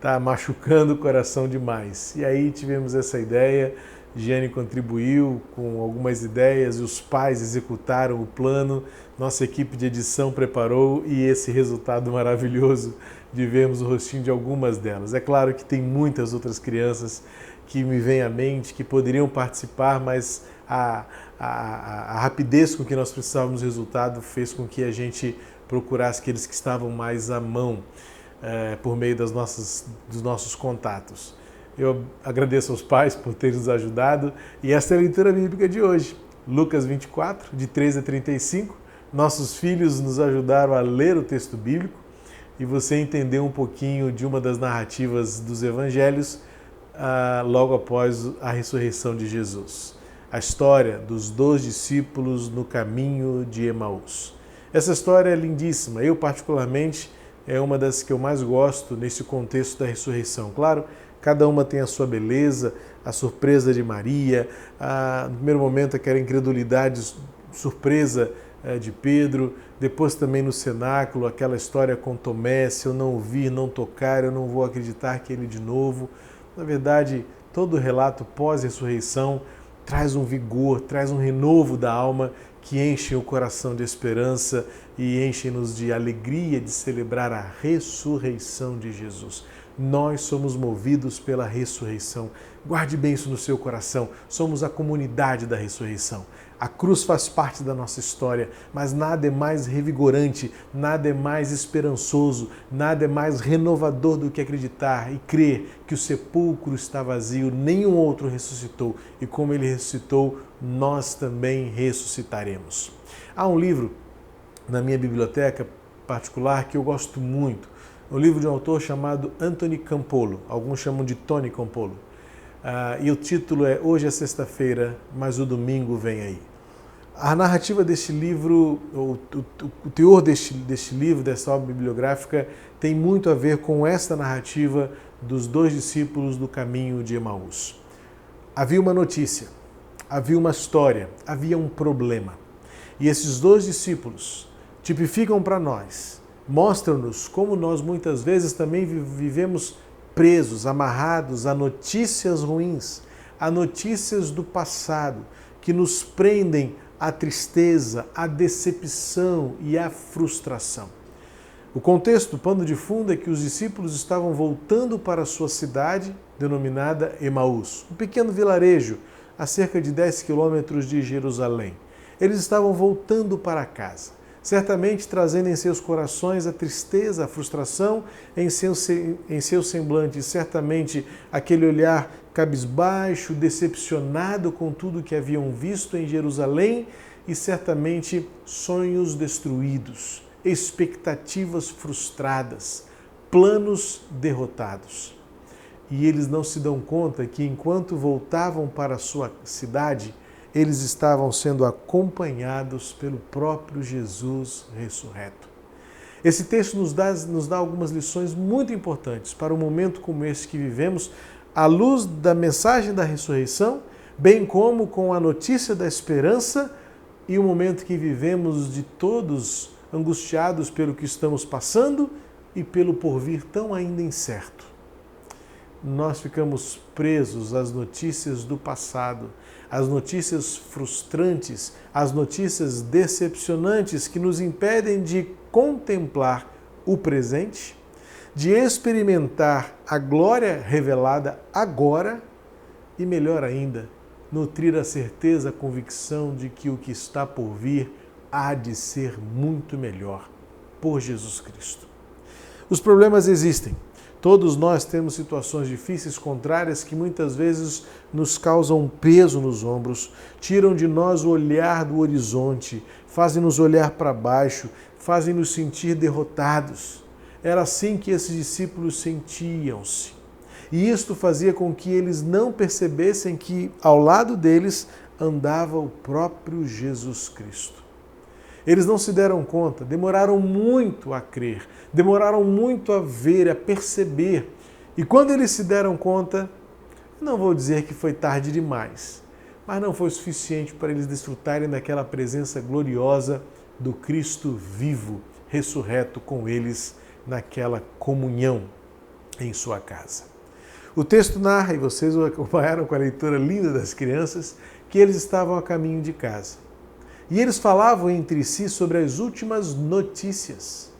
Speaker 1: tá machucando o coração demais. E aí tivemos essa ideia, Giane contribuiu com algumas ideias e os pais executaram o plano, nossa equipe de edição preparou e esse resultado maravilhoso de vermos o rostinho de algumas delas. É claro que tem muitas outras crianças que me vêm à mente, que poderiam participar, mas a rapidez com que nós precisávamos do resultado fez com que a gente procurasse aqueles que estavam mais à mão por meio dos nossos contatos. Eu agradeço aos pais por terem nos ajudado e esta é a leitura bíblica de hoje, Lucas 24, de 13 a 35. Nossos filhos nos ajudaram a ler o texto bíblico e você entendeu um pouquinho de uma das narrativas dos evangelhos logo após a ressurreição de Jesus. A história dos 2 discípulos no caminho de Emaús. Essa história é lindíssima, eu particularmente é uma das que eu mais gosto nesse contexto da ressurreição. Claro, cada uma tem a sua beleza, a surpresa de Maria, no primeiro momento aquela incredulidade, surpresa de Pedro, depois também no cenáculo, aquela história com Tomé, se eu não ouvir, não tocar, eu não vou acreditar que ele de novo. Na verdade, todo o relato pós-ressurreição traz um vigor, traz um renovo da alma que enche o coração de esperança e enche-nos de alegria de celebrar a ressurreição de Jesus. Nós somos movidos pela ressurreição. Guarde bem isso no seu coração. Somos a comunidade da ressurreição. A cruz faz parte da nossa história, mas nada é mais revigorante, nada é mais esperançoso, nada é mais renovador do que acreditar e crer que o sepulcro está vazio, nenhum outro ressuscitou, e como ele ressuscitou, nós também ressuscitaremos. Há um livro na minha biblioteca particular que eu gosto muito, um livro de um autor chamado Anthony Campolo, alguns chamam de Tony Campolo. E o título é Hoje é sexta-feira, mas o domingo vem aí. A narrativa deste livro, o teor deste livro, dessa obra bibliográfica, tem muito a ver com esta narrativa dos dois discípulos do caminho de Emaús. Havia uma notícia, havia uma história, havia um problema. E esses dois discípulos tipificam para nós, mostram-nos como nós muitas vezes também vivemos presos, amarrados a notícias ruins, a notícias do passado, que nos prendem à tristeza, à decepção e à frustração. O contexto, o pano de fundo é que os discípulos estavam voltando para a sua cidade, denominada Emaús, um pequeno vilarejo a cerca de 10 quilômetros de Jerusalém. Eles estavam voltando para casa, certamente trazendo em seus corações a tristeza, a frustração, em seu semblante, certamente aquele olhar cabisbaixo, decepcionado com tudo que haviam visto em Jerusalém e certamente sonhos destruídos, expectativas frustradas, planos derrotados. E eles não se dão conta que enquanto voltavam para a sua cidade, eles estavam sendo acompanhados pelo próprio Jesus ressurreto. Esse texto nos dá algumas lições muito importantes para um momento como esse que vivemos, à luz da mensagem da ressurreição, bem como com a notícia da esperança e o momento que vivemos de todos angustiados pelo que estamos passando e pelo porvir tão ainda incerto. Nós ficamos presos às notícias do passado, às notícias frustrantes, às notícias decepcionantes que nos impedem de contemplar o presente, de experimentar a glória revelada agora e, melhor ainda, nutrir a certeza, a convicção de que o que está por vir há de ser muito melhor por Jesus Cristo. Os problemas existem. Todos nós temos situações difíceis, contrárias, que muitas vezes nos causam peso nos ombros, tiram de nós o olhar do horizonte, fazem-nos olhar para baixo, fazem-nos sentir derrotados. Era assim que esses discípulos sentiam-se. E isto fazia com que eles não percebessem que ao lado deles andava o próprio Jesus Cristo. Eles não se deram conta, demoraram muito a crer, demoraram muito a ver, a perceber. E quando eles se deram conta, não vou dizer que foi tarde demais, mas não foi suficiente para eles desfrutarem daquela presença gloriosa do Cristo vivo, ressurreto com eles naquela comunhão em sua casa. O texto narra, e vocês o acompanharam com a leitura linda das crianças, que eles estavam a caminho de casa. E eles falavam entre si sobre as últimas notícias.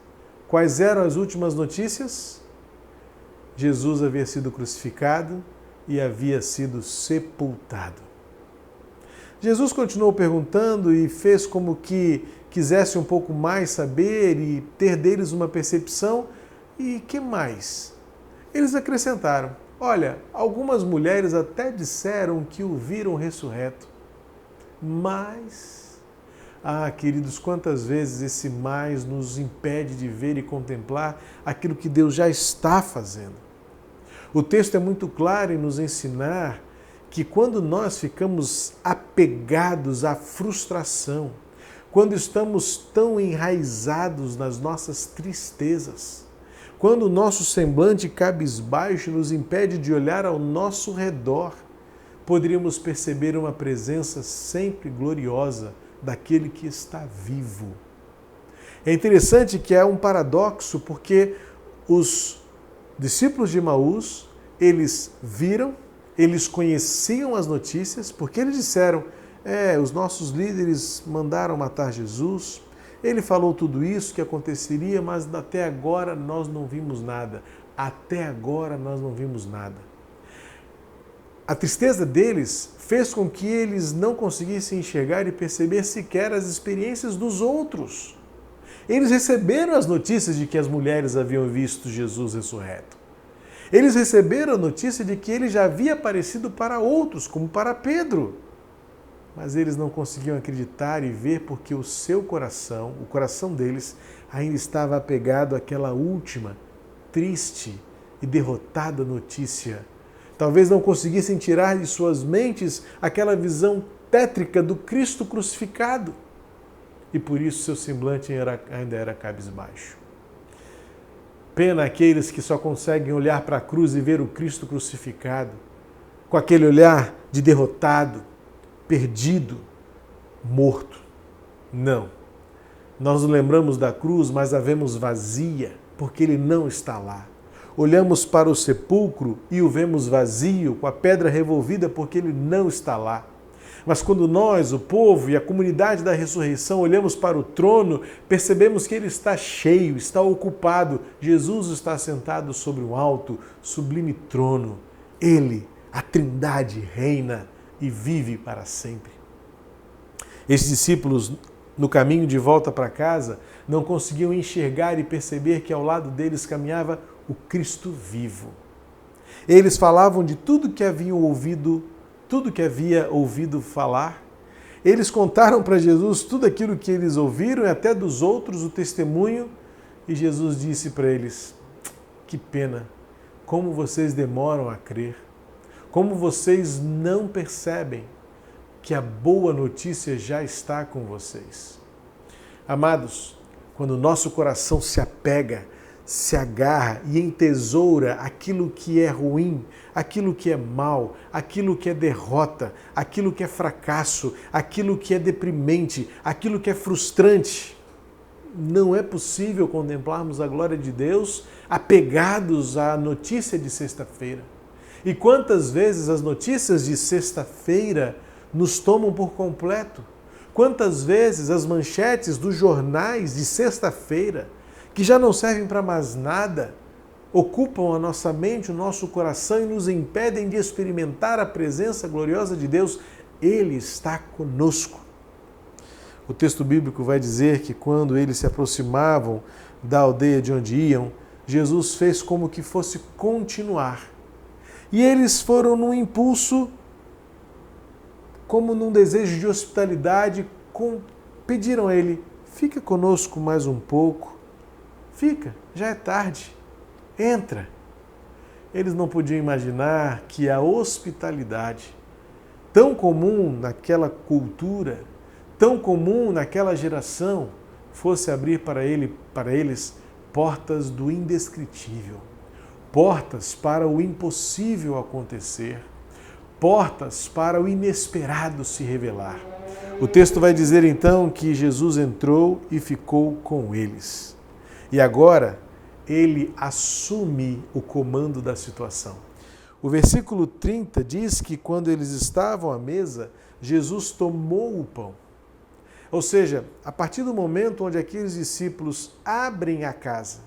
Speaker 1: Quais eram as últimas notícias? Jesus havia sido crucificado e havia sido sepultado. Jesus continuou perguntando e fez como que quisesse um pouco mais saber e ter deles uma percepção. E que mais? Eles acrescentaram: olha, algumas mulheres até disseram que o viram ressurreto, mas... queridos, quantas vezes esse mais nos impede de ver e contemplar aquilo que Deus já está fazendo. O texto é muito claro em nos ensinar que quando nós ficamos apegados à frustração, quando estamos tão enraizados nas nossas tristezas, quando o nosso semblante cabisbaixo nos impede de olhar ao nosso redor, poderíamos perceber uma presença sempre gloriosa daquele que está vivo. É interessante que há um paradoxo, porque os discípulos de Emaús, eles viram, eles conheciam as notícias, porque eles disseram, os nossos líderes mandaram matar Jesus, ele falou tudo isso que aconteceria, mas até agora nós não vimos nada. Até agora nós não vimos nada. A tristeza deles fez com que eles não conseguissem enxergar e perceber sequer as experiências dos outros. Eles receberam as notícias de que as mulheres haviam visto Jesus ressurreto. Eles receberam a notícia de que ele já havia aparecido para outros, como para Pedro. Mas eles não conseguiam acreditar e ver porque o seu coração, o coração deles, ainda estava apegado àquela última, triste e derrotada notícia. Talvez não conseguissem tirar de suas mentes aquela visão tétrica do Cristo crucificado. E por isso seu semblante ainda era cabisbaixo. Pena aqueles que só conseguem olhar para a cruz e ver o Cristo crucificado, com aquele olhar de derrotado, perdido, morto. Não. Nós nos lembramos da cruz, mas a vemos vazia, porque ele não está lá. Olhamos para o sepulcro e o vemos vazio, com a pedra revolvida, porque ele não está lá. Mas quando nós, o povo e a comunidade da ressurreição, olhamos para o trono, percebemos que ele está cheio, está ocupado. Jesus está sentado sobre um alto, sublime trono. Ele, a Trindade, reina e vive para sempre. Esses discípulos, no caminho de volta para casa, não conseguiam enxergar e perceber que ao lado deles caminhava o Cristo vivo. Eles falavam de tudo que haviam ouvido, tudo que havia ouvido falar. Eles contaram para Jesus tudo aquilo que eles ouviram e até dos outros o testemunho. E Jesus disse para eles, que pena, como vocês demoram a crer, como vocês não percebem que a boa notícia já está com vocês. Amados, quando o nosso coração se apega, se agarra e entesoura aquilo que é ruim, aquilo que é mal, aquilo que é derrota, aquilo que é fracasso, aquilo que é deprimente, aquilo que é frustrante, não é possível contemplarmos a glória de Deus apegados à notícia de sexta-feira. E quantas vezes as notícias de sexta-feira nos tomam por completo? Quantas vezes as manchetes dos jornais de sexta-feira, que já não servem para mais nada, ocupam a nossa mente, o nosso coração e nos impedem de experimentar a presença gloriosa de Deus. Ele está conosco. O texto bíblico vai dizer que quando eles se aproximavam da aldeia de onde iam, Jesus fez como que fosse continuar. E eles foram num impulso, como num desejo de hospitalidade, pediram a ele, fica conosco mais um pouco. Fica, já é tarde, entra. Eles não podiam imaginar que a hospitalidade, tão comum naquela cultura, tão comum naquela geração, fosse abrir para eles portas do indescritível, portas para o impossível acontecer, portas para o inesperado se revelar. O texto vai dizer então que Jesus entrou e ficou com eles. E agora ele assume o comando da situação. O versículo 30 diz que quando eles estavam à mesa, Jesus tomou o pão. Ou seja, a partir do momento onde aqueles discípulos abrem a casa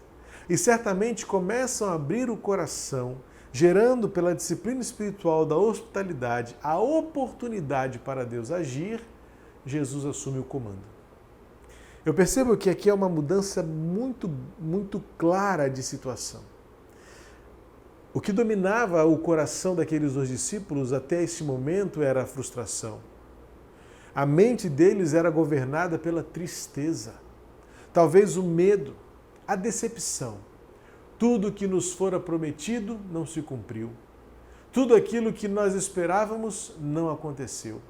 Speaker 1: e certamente começam a abrir o coração, gerando pela disciplina espiritual da hospitalidade a oportunidade para Deus agir, Jesus assume o comando. Eu percebo que aqui é uma mudança muito clara de situação. O que dominava o coração daqueles dois discípulos até esse momento era a frustração. A mente deles era governada pela tristeza, talvez o medo, a decepção. Tudo que nos fora prometido não se cumpriu. Tudo aquilo que nós esperávamos não aconteceu.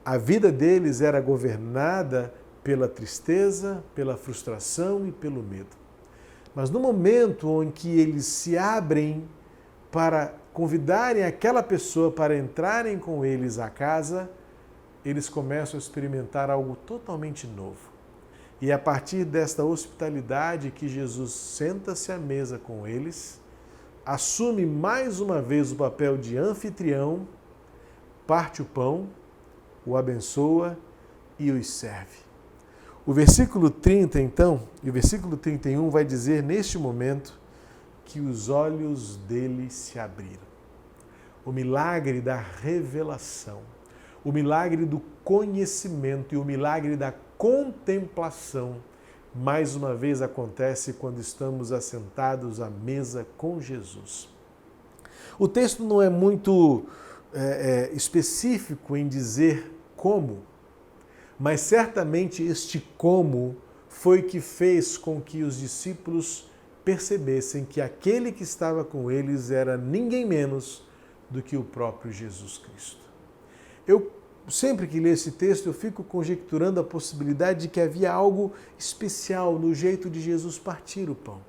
Speaker 1: A vida deles era governada pela tristeza, pela frustração e pelo medo. Mas no momento em que eles se abrem para convidarem aquela pessoa para entrarem com eles à casa, eles começam a experimentar algo totalmente novo. E é a partir desta hospitalidade que Jesus senta-se à mesa com eles, assume mais uma vez o papel de anfitrião, parte o pão, o abençoa e os serve. O versículo 30, então, e o versículo 31 vai dizer neste momento que os olhos dele se abriram. O milagre da revelação, o milagre do conhecimento e o milagre da contemplação, mais uma vez acontece quando estamos assentados à mesa com Jesus. O texto não é muito específico em dizer como, mas certamente este como foi que fez com que os discípulos percebessem que aquele que estava com eles era ninguém menos do que o próprio Jesus Cristo. Eu sempre que leio esse texto, eu fico conjecturando a possibilidade de que havia algo especial no jeito de Jesus partir o pão.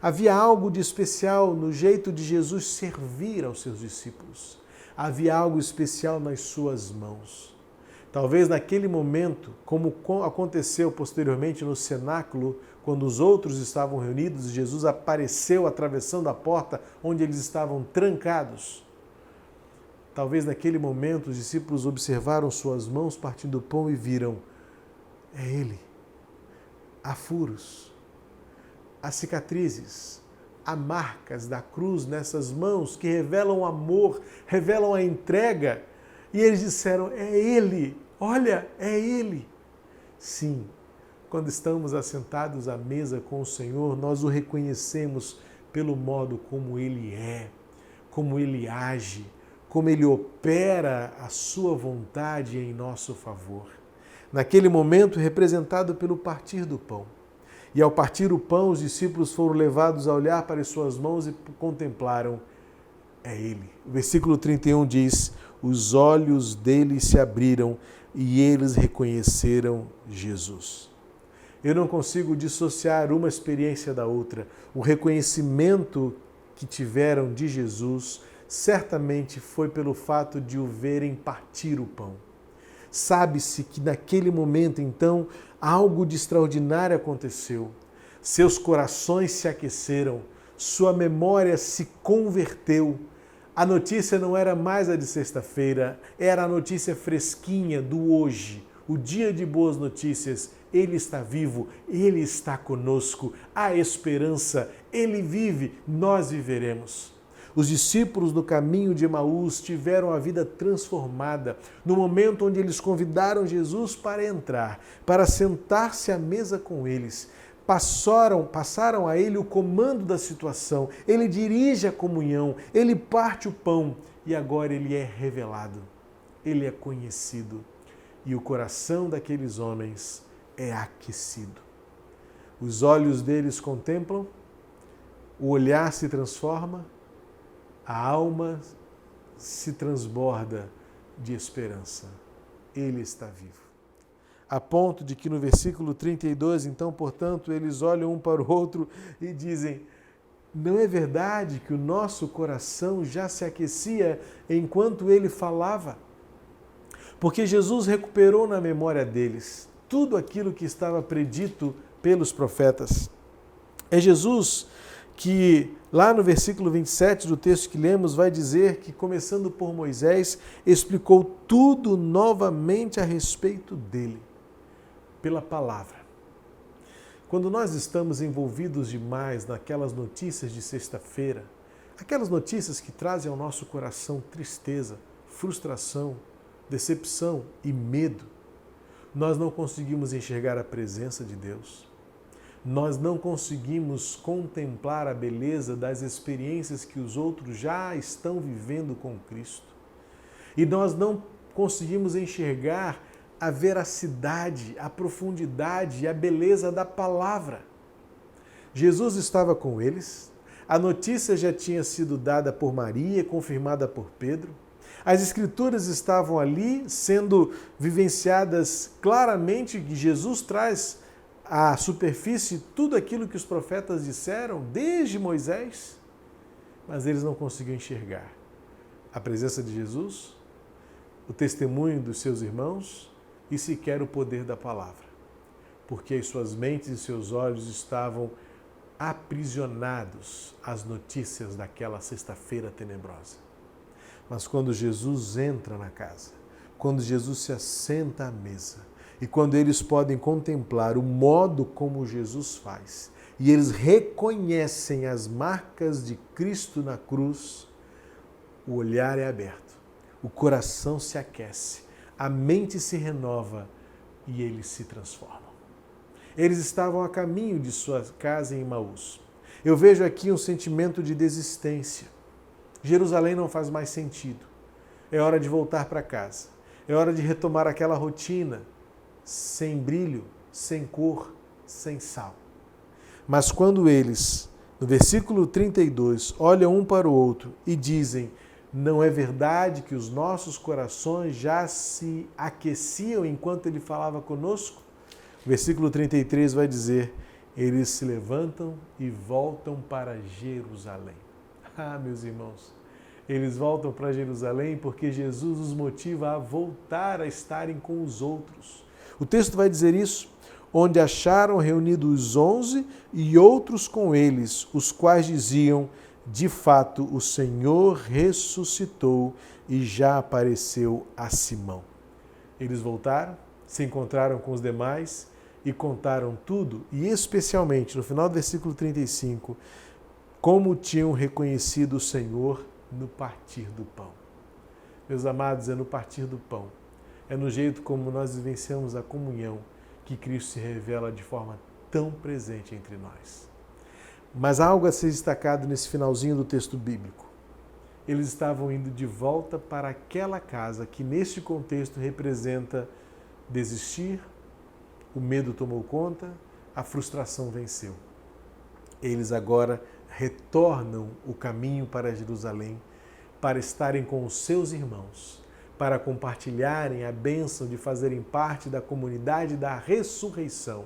Speaker 1: Havia algo de especial no jeito de Jesus servir aos seus discípulos. Havia algo especial nas suas mãos. Talvez naquele momento, como aconteceu posteriormente no cenáculo, quando os outros estavam reunidos e Jesus apareceu atravessando a porta onde eles estavam trancados. Talvez naquele momento os discípulos observaram suas mãos partindo o pão e viram: é Ele. Há furos, há cicatrizes, há marcas da cruz nessas mãos que revelam o amor, revelam a entrega. E eles disseram: é Ele, olha, é Ele. Sim, quando estamos assentados à mesa com o Senhor, nós o reconhecemos pelo modo como Ele é, como Ele age, como Ele opera a sua vontade em nosso favor. Naquele momento, representado pelo partir do pão. E ao partir o pão, os discípulos foram levados a olhar para as suas mãos e contemplaram: é Ele. O versículo 31 diz: os olhos deles se abriram e eles reconheceram Jesus. Eu não consigo dissociar uma experiência da outra. O reconhecimento que tiveram de Jesus certamente foi pelo fato de o verem partir o pão. Sabe-se que naquele momento, então, algo de extraordinário aconteceu. Seus corações se aqueceram, sua memória se converteu. A notícia não era mais a de sexta-feira, era a notícia fresquinha do hoje, o dia de boas notícias. Ele está vivo, Ele está conosco, há esperança, Ele vive, nós viveremos. Os discípulos do caminho de Emaús tiveram a vida transformada no momento onde eles convidaram Jesus para entrar, para sentar-se à mesa com eles. Passaram a ele o comando da situação, ele dirige a comunhão, ele parte o pão e agora ele é revelado, ele é conhecido e o coração daqueles homens é aquecido. Os olhos deles contemplam, o olhar se transforma, a alma se transborda de esperança. Ele está vivo. A ponto de que no versículo 32, então, portanto, eles olham um para o outro e dizem: não é verdade que o nosso coração já se aquecia enquanto ele falava? Porque Jesus recuperou na memória deles tudo aquilo que estava predito pelos profetas. É Jesus que, lá no versículo 27 do texto que lemos, vai dizer que, começando por Moisés, explicou tudo novamente a respeito dele, pela palavra. Quando nós estamos envolvidos demais naquelas notícias de sexta-feira, aquelas notícias que trazem ao nosso coração tristeza, frustração, decepção e medo, nós não conseguimos enxergar a presença de Deus. Nós não conseguimos contemplar a beleza das experiências que os outros já estão vivendo com Cristo. E nós não conseguimos enxergar a veracidade, a profundidade e a beleza da palavra. Jesus estava com eles, a notícia já tinha sido dada por Maria, confirmada por Pedro. As Escrituras estavam ali sendo vivenciadas claramente, que Jesus traz à superfície tudo aquilo que os profetas disseram desde Moisés, mas eles não conseguiam enxergar a presença de Jesus, o testemunho dos seus irmãos e sequer o poder da palavra, porque as suas mentes e seus olhos estavam aprisionados às notícias daquela sexta-feira tenebrosa. Mas quando Jesus entra na casa, quando Jesus se assenta à mesa e quando eles podem contemplar o modo como Jesus faz e eles reconhecem as marcas de Cristo na cruz, o olhar é aberto, o coração se aquece, a mente se renova e eles se transformam. Eles estavam a caminho de sua casa em Emaús. Eu vejo aqui um sentimento de desistência. Jerusalém não faz mais sentido. É hora de voltar para casa. É hora de retomar aquela rotina sem brilho, sem cor, sem sal. Mas quando eles, no versículo 32, olham um para o outro e dizem: não é verdade que os nossos corações já se aqueciam enquanto ele falava conosco? O versículo 33 vai dizer: eles se levantam e voltam para Jerusalém. Ah, meus irmãos, eles voltam para Jerusalém porque Jesus os motiva a voltar a estarem com os outros. O texto vai dizer isso: onde acharam reunidos os 11 e outros com eles, os quais diziam: de fato, o Senhor ressuscitou e já apareceu a Simão. Eles voltaram, se encontraram com os demais e contaram tudo, e especialmente no final do versículo 35, como tinham reconhecido o Senhor no partir do pão. Meus amados, é no partir do pão, é no jeito como nós vivenciamos a comunhão que Cristo se revela de forma tão presente entre nós. Mas há algo a ser destacado nesse finalzinho do texto bíblico. Eles estavam indo de volta para aquela casa que neste contexto representa desistir, o medo tomou conta, a frustração venceu. Eles agora retornam o caminho para Jerusalém para estarem com os seus irmãos, para compartilharem a bênção de fazerem parte da comunidade da ressurreição,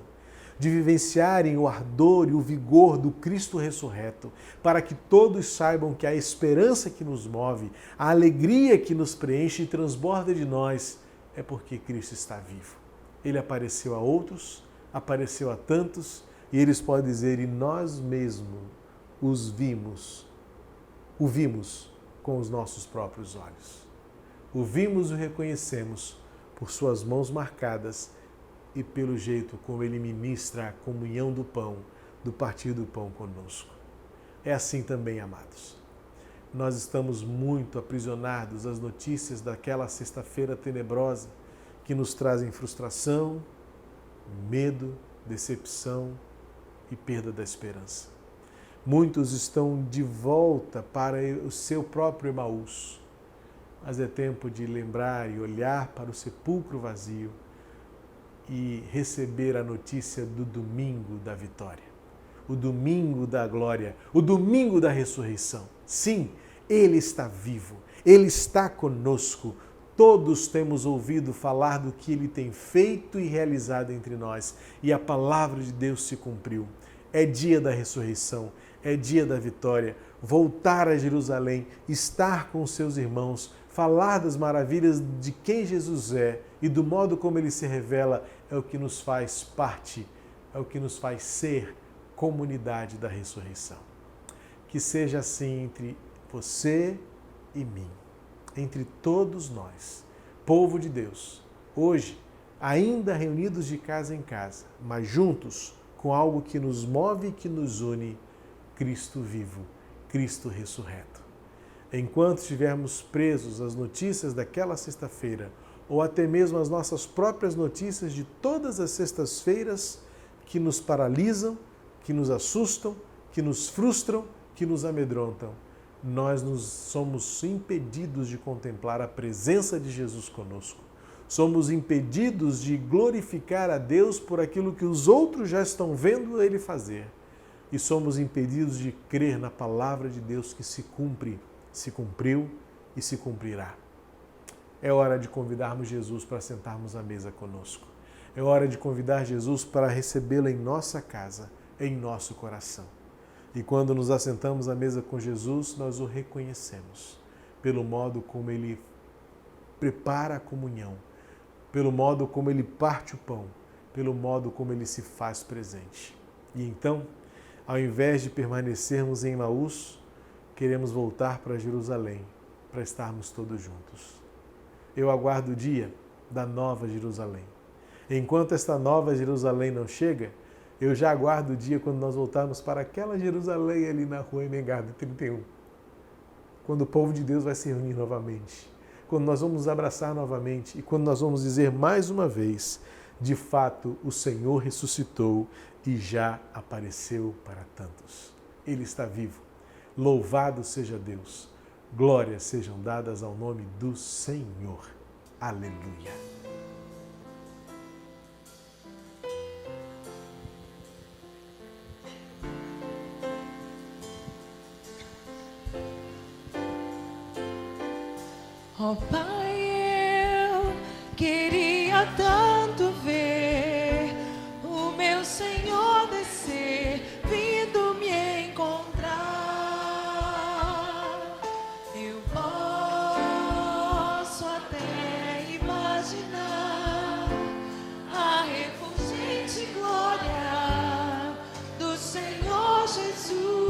Speaker 1: de vivenciarem o ardor e o vigor do Cristo ressurreto, para que todos saibam que a esperança que nos move, a alegria que nos preenche e transborda de nós é porque Cristo está vivo. Ele apareceu a outros, apareceu a tantos, e eles podem dizer: e nós mesmos o vimos com os nossos próprios olhos. O vimos e o reconhecemos por suas mãos marcadas e pelo jeito como ele ministra a comunhão do pão, do partir do pão conosco. É assim também, amados. Nós estamos muito aprisionados às notícias daquela sexta-feira tenebrosa que nos trazem frustração, medo, decepção e perda da esperança. Muitos estão de volta para o seu próprio Emaús, mas é tempo de lembrar e olhar para o sepulcro vazio e receber a notícia do domingo da vitória, o domingo da glória, o domingo da ressurreição. Sim, Ele está vivo, Ele está conosco. Todos temos ouvido falar do que Ele tem feito e realizado entre nós, e a palavra de Deus se cumpriu. É dia da ressurreição, é dia da vitória. Voltar a Jerusalém, estar com seus irmãos, falar das maravilhas de quem Jesus é e do modo como Ele se revela é o que nos faz parte, é o que nos faz ser comunidade da ressurreição. Que seja assim entre você e mim, entre todos nós, povo de Deus, hoje, ainda reunidos de casa em casa, mas juntos com algo que nos move e que nos une, Cristo vivo, Cristo ressurreto. Enquanto estivermos presos às notícias daquela sexta-feira, ou até mesmo às nossas próprias notícias de todas as sextas-feiras que nos paralisam, que nos assustam, que nos frustram, que nos amedrontam, nós somos impedidos de contemplar a presença de Jesus conosco. Somos impedidos de glorificar a Deus por aquilo que os outros já estão vendo Ele fazer. E somos impedidos de crer na palavra de Deus que se cumpre, se cumpriu e se cumprirá. É hora de convidarmos Jesus para sentarmos à mesa conosco. É hora de convidar Jesus para recebê-lo em nossa casa, em nosso coração. E quando nos assentamos à mesa com Jesus, nós o reconhecemos pelo modo como ele prepara a comunhão, pelo modo como ele parte o pão, pelo modo como ele se faz presente. E então, ao invés de permanecermos em Emaús, queremos voltar para Jerusalém, para estarmos todos juntos. Eu aguardo o dia da Nova Jerusalém. Enquanto esta Nova Jerusalém não chega, eu já aguardo o dia quando nós voltarmos para aquela Jerusalém ali na rua Emengado 31. Quando o povo de Deus vai se reunir novamente. Quando nós vamos nos abraçar novamente e quando nós vamos dizer mais uma vez, de fato, o Senhor ressuscitou e já apareceu para tantos. Ele está vivo. Louvado seja Deus. Glórias sejam dadas ao nome do Senhor. Aleluia.
Speaker 15: Oh Pai, eu queria tanto ver o meu Senhor descer, vindo me encontrar. Eu posso até imaginar a refulgente glória do Senhor Jesus.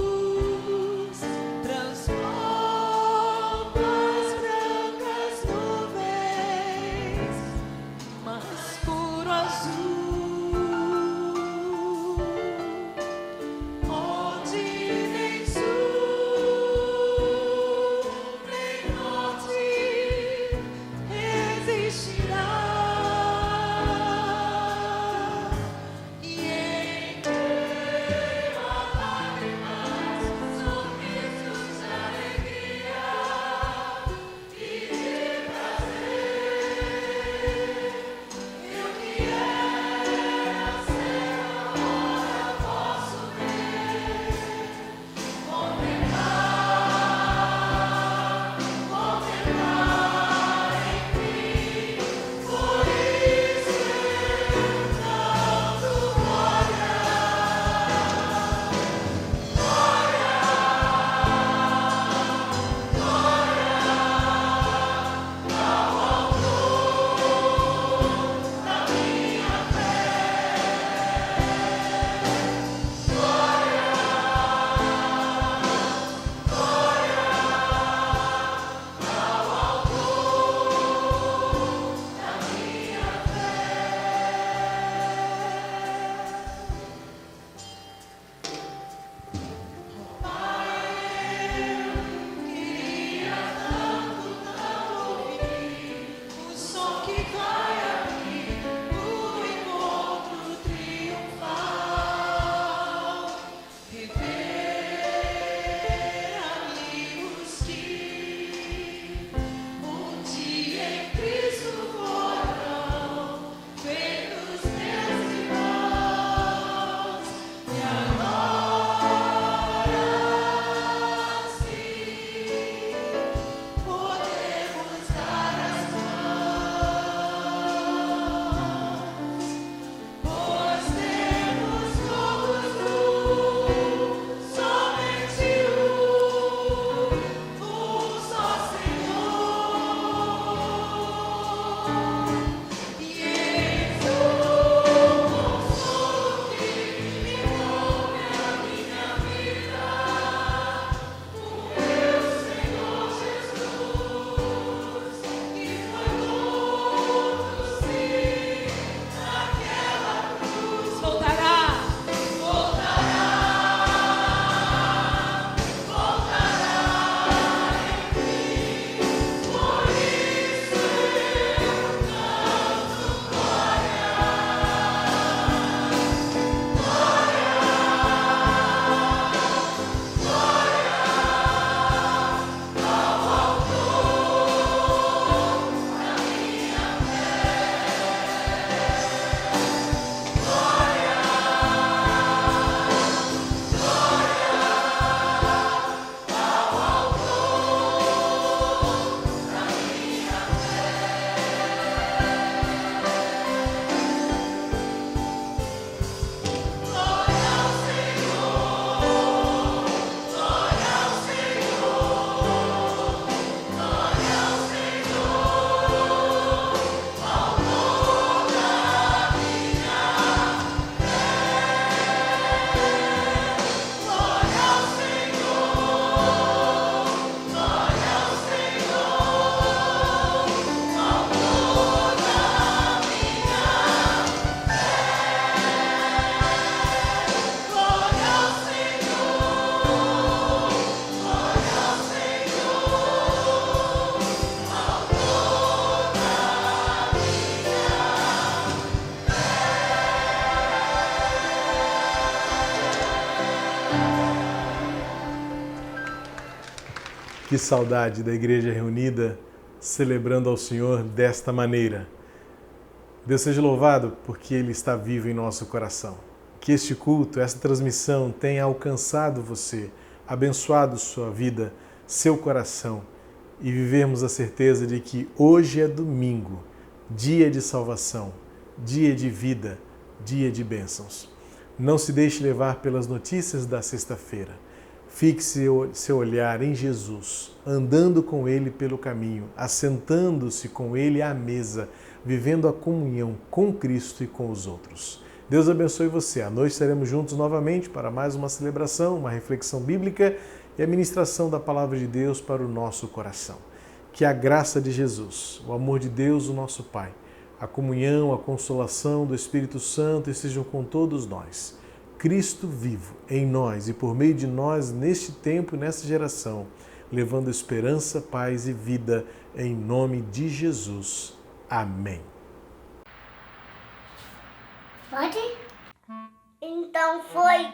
Speaker 1: Que saudade da igreja reunida, celebrando ao Senhor desta maneira. Deus seja louvado porque Ele está vivo em nosso coração. Que este culto, esta transmissão tenha alcançado você, abençoado sua vida, seu coração e vivermos a certeza de que hoje é domingo, dia de salvação, dia de vida, dia de bênçãos. Não se deixe levar pelas notícias da sexta-feira. Fixe seu olhar em Jesus, andando com Ele pelo caminho, assentando-se com Ele à mesa, vivendo a comunhão com Cristo e com os outros. Deus abençoe você. À noite estaremos juntos novamente para mais uma celebração, uma reflexão bíblica e a ministração da Palavra de Deus para o nosso coração. Que a graça de Jesus, o amor de Deus, o nosso Pai, a comunhão, a consolação do Espírito Santo estejam com todos nós. Cristo vivo em nós e por meio de nós neste tempo e nesta geração, levando esperança, paz e vida em nome de Jesus. Amém.
Speaker 11: Pode? Então foi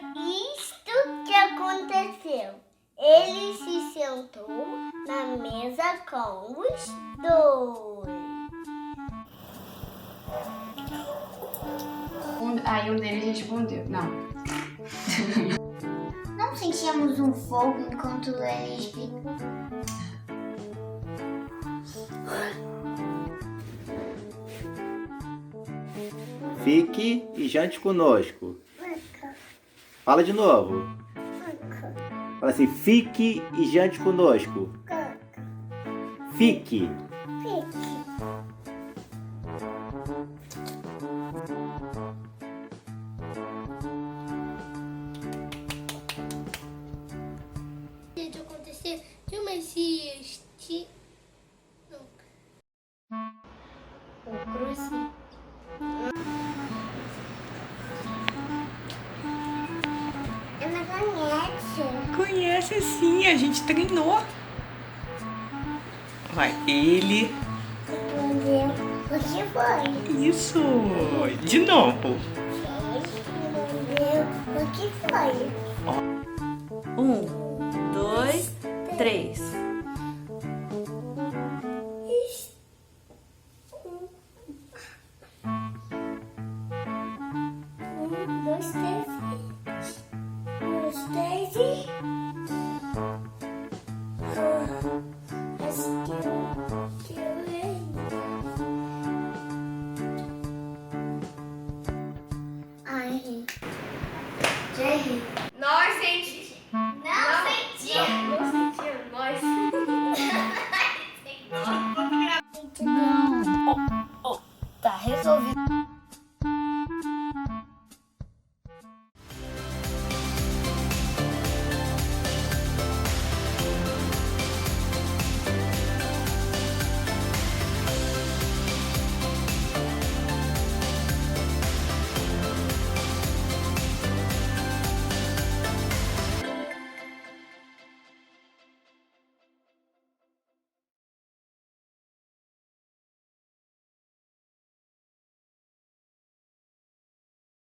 Speaker 11: isto que aconteceu. Ele se sentou na mesa com os dois.
Speaker 10: Aí um deles respondeu, não.
Speaker 13: Não sentíamos um fogo enquanto eles vinham.
Speaker 16: Fique e jante conosco. Fala de novo. Fala assim, fique e jante conosco. Fique.
Speaker 14: De acontecer que o Messias
Speaker 9: O cruci.
Speaker 11: Ela conhece.
Speaker 17: Conhece sim, a gente treinou. Vai, ele.
Speaker 11: Respondeu o que foi.
Speaker 17: Isso, de novo.
Speaker 11: Respondeu o que foi.
Speaker 18: 1, 2, 3.
Speaker 12: Nós sentimos. Não sentimos. Nós.
Speaker 4: Tá resolvido.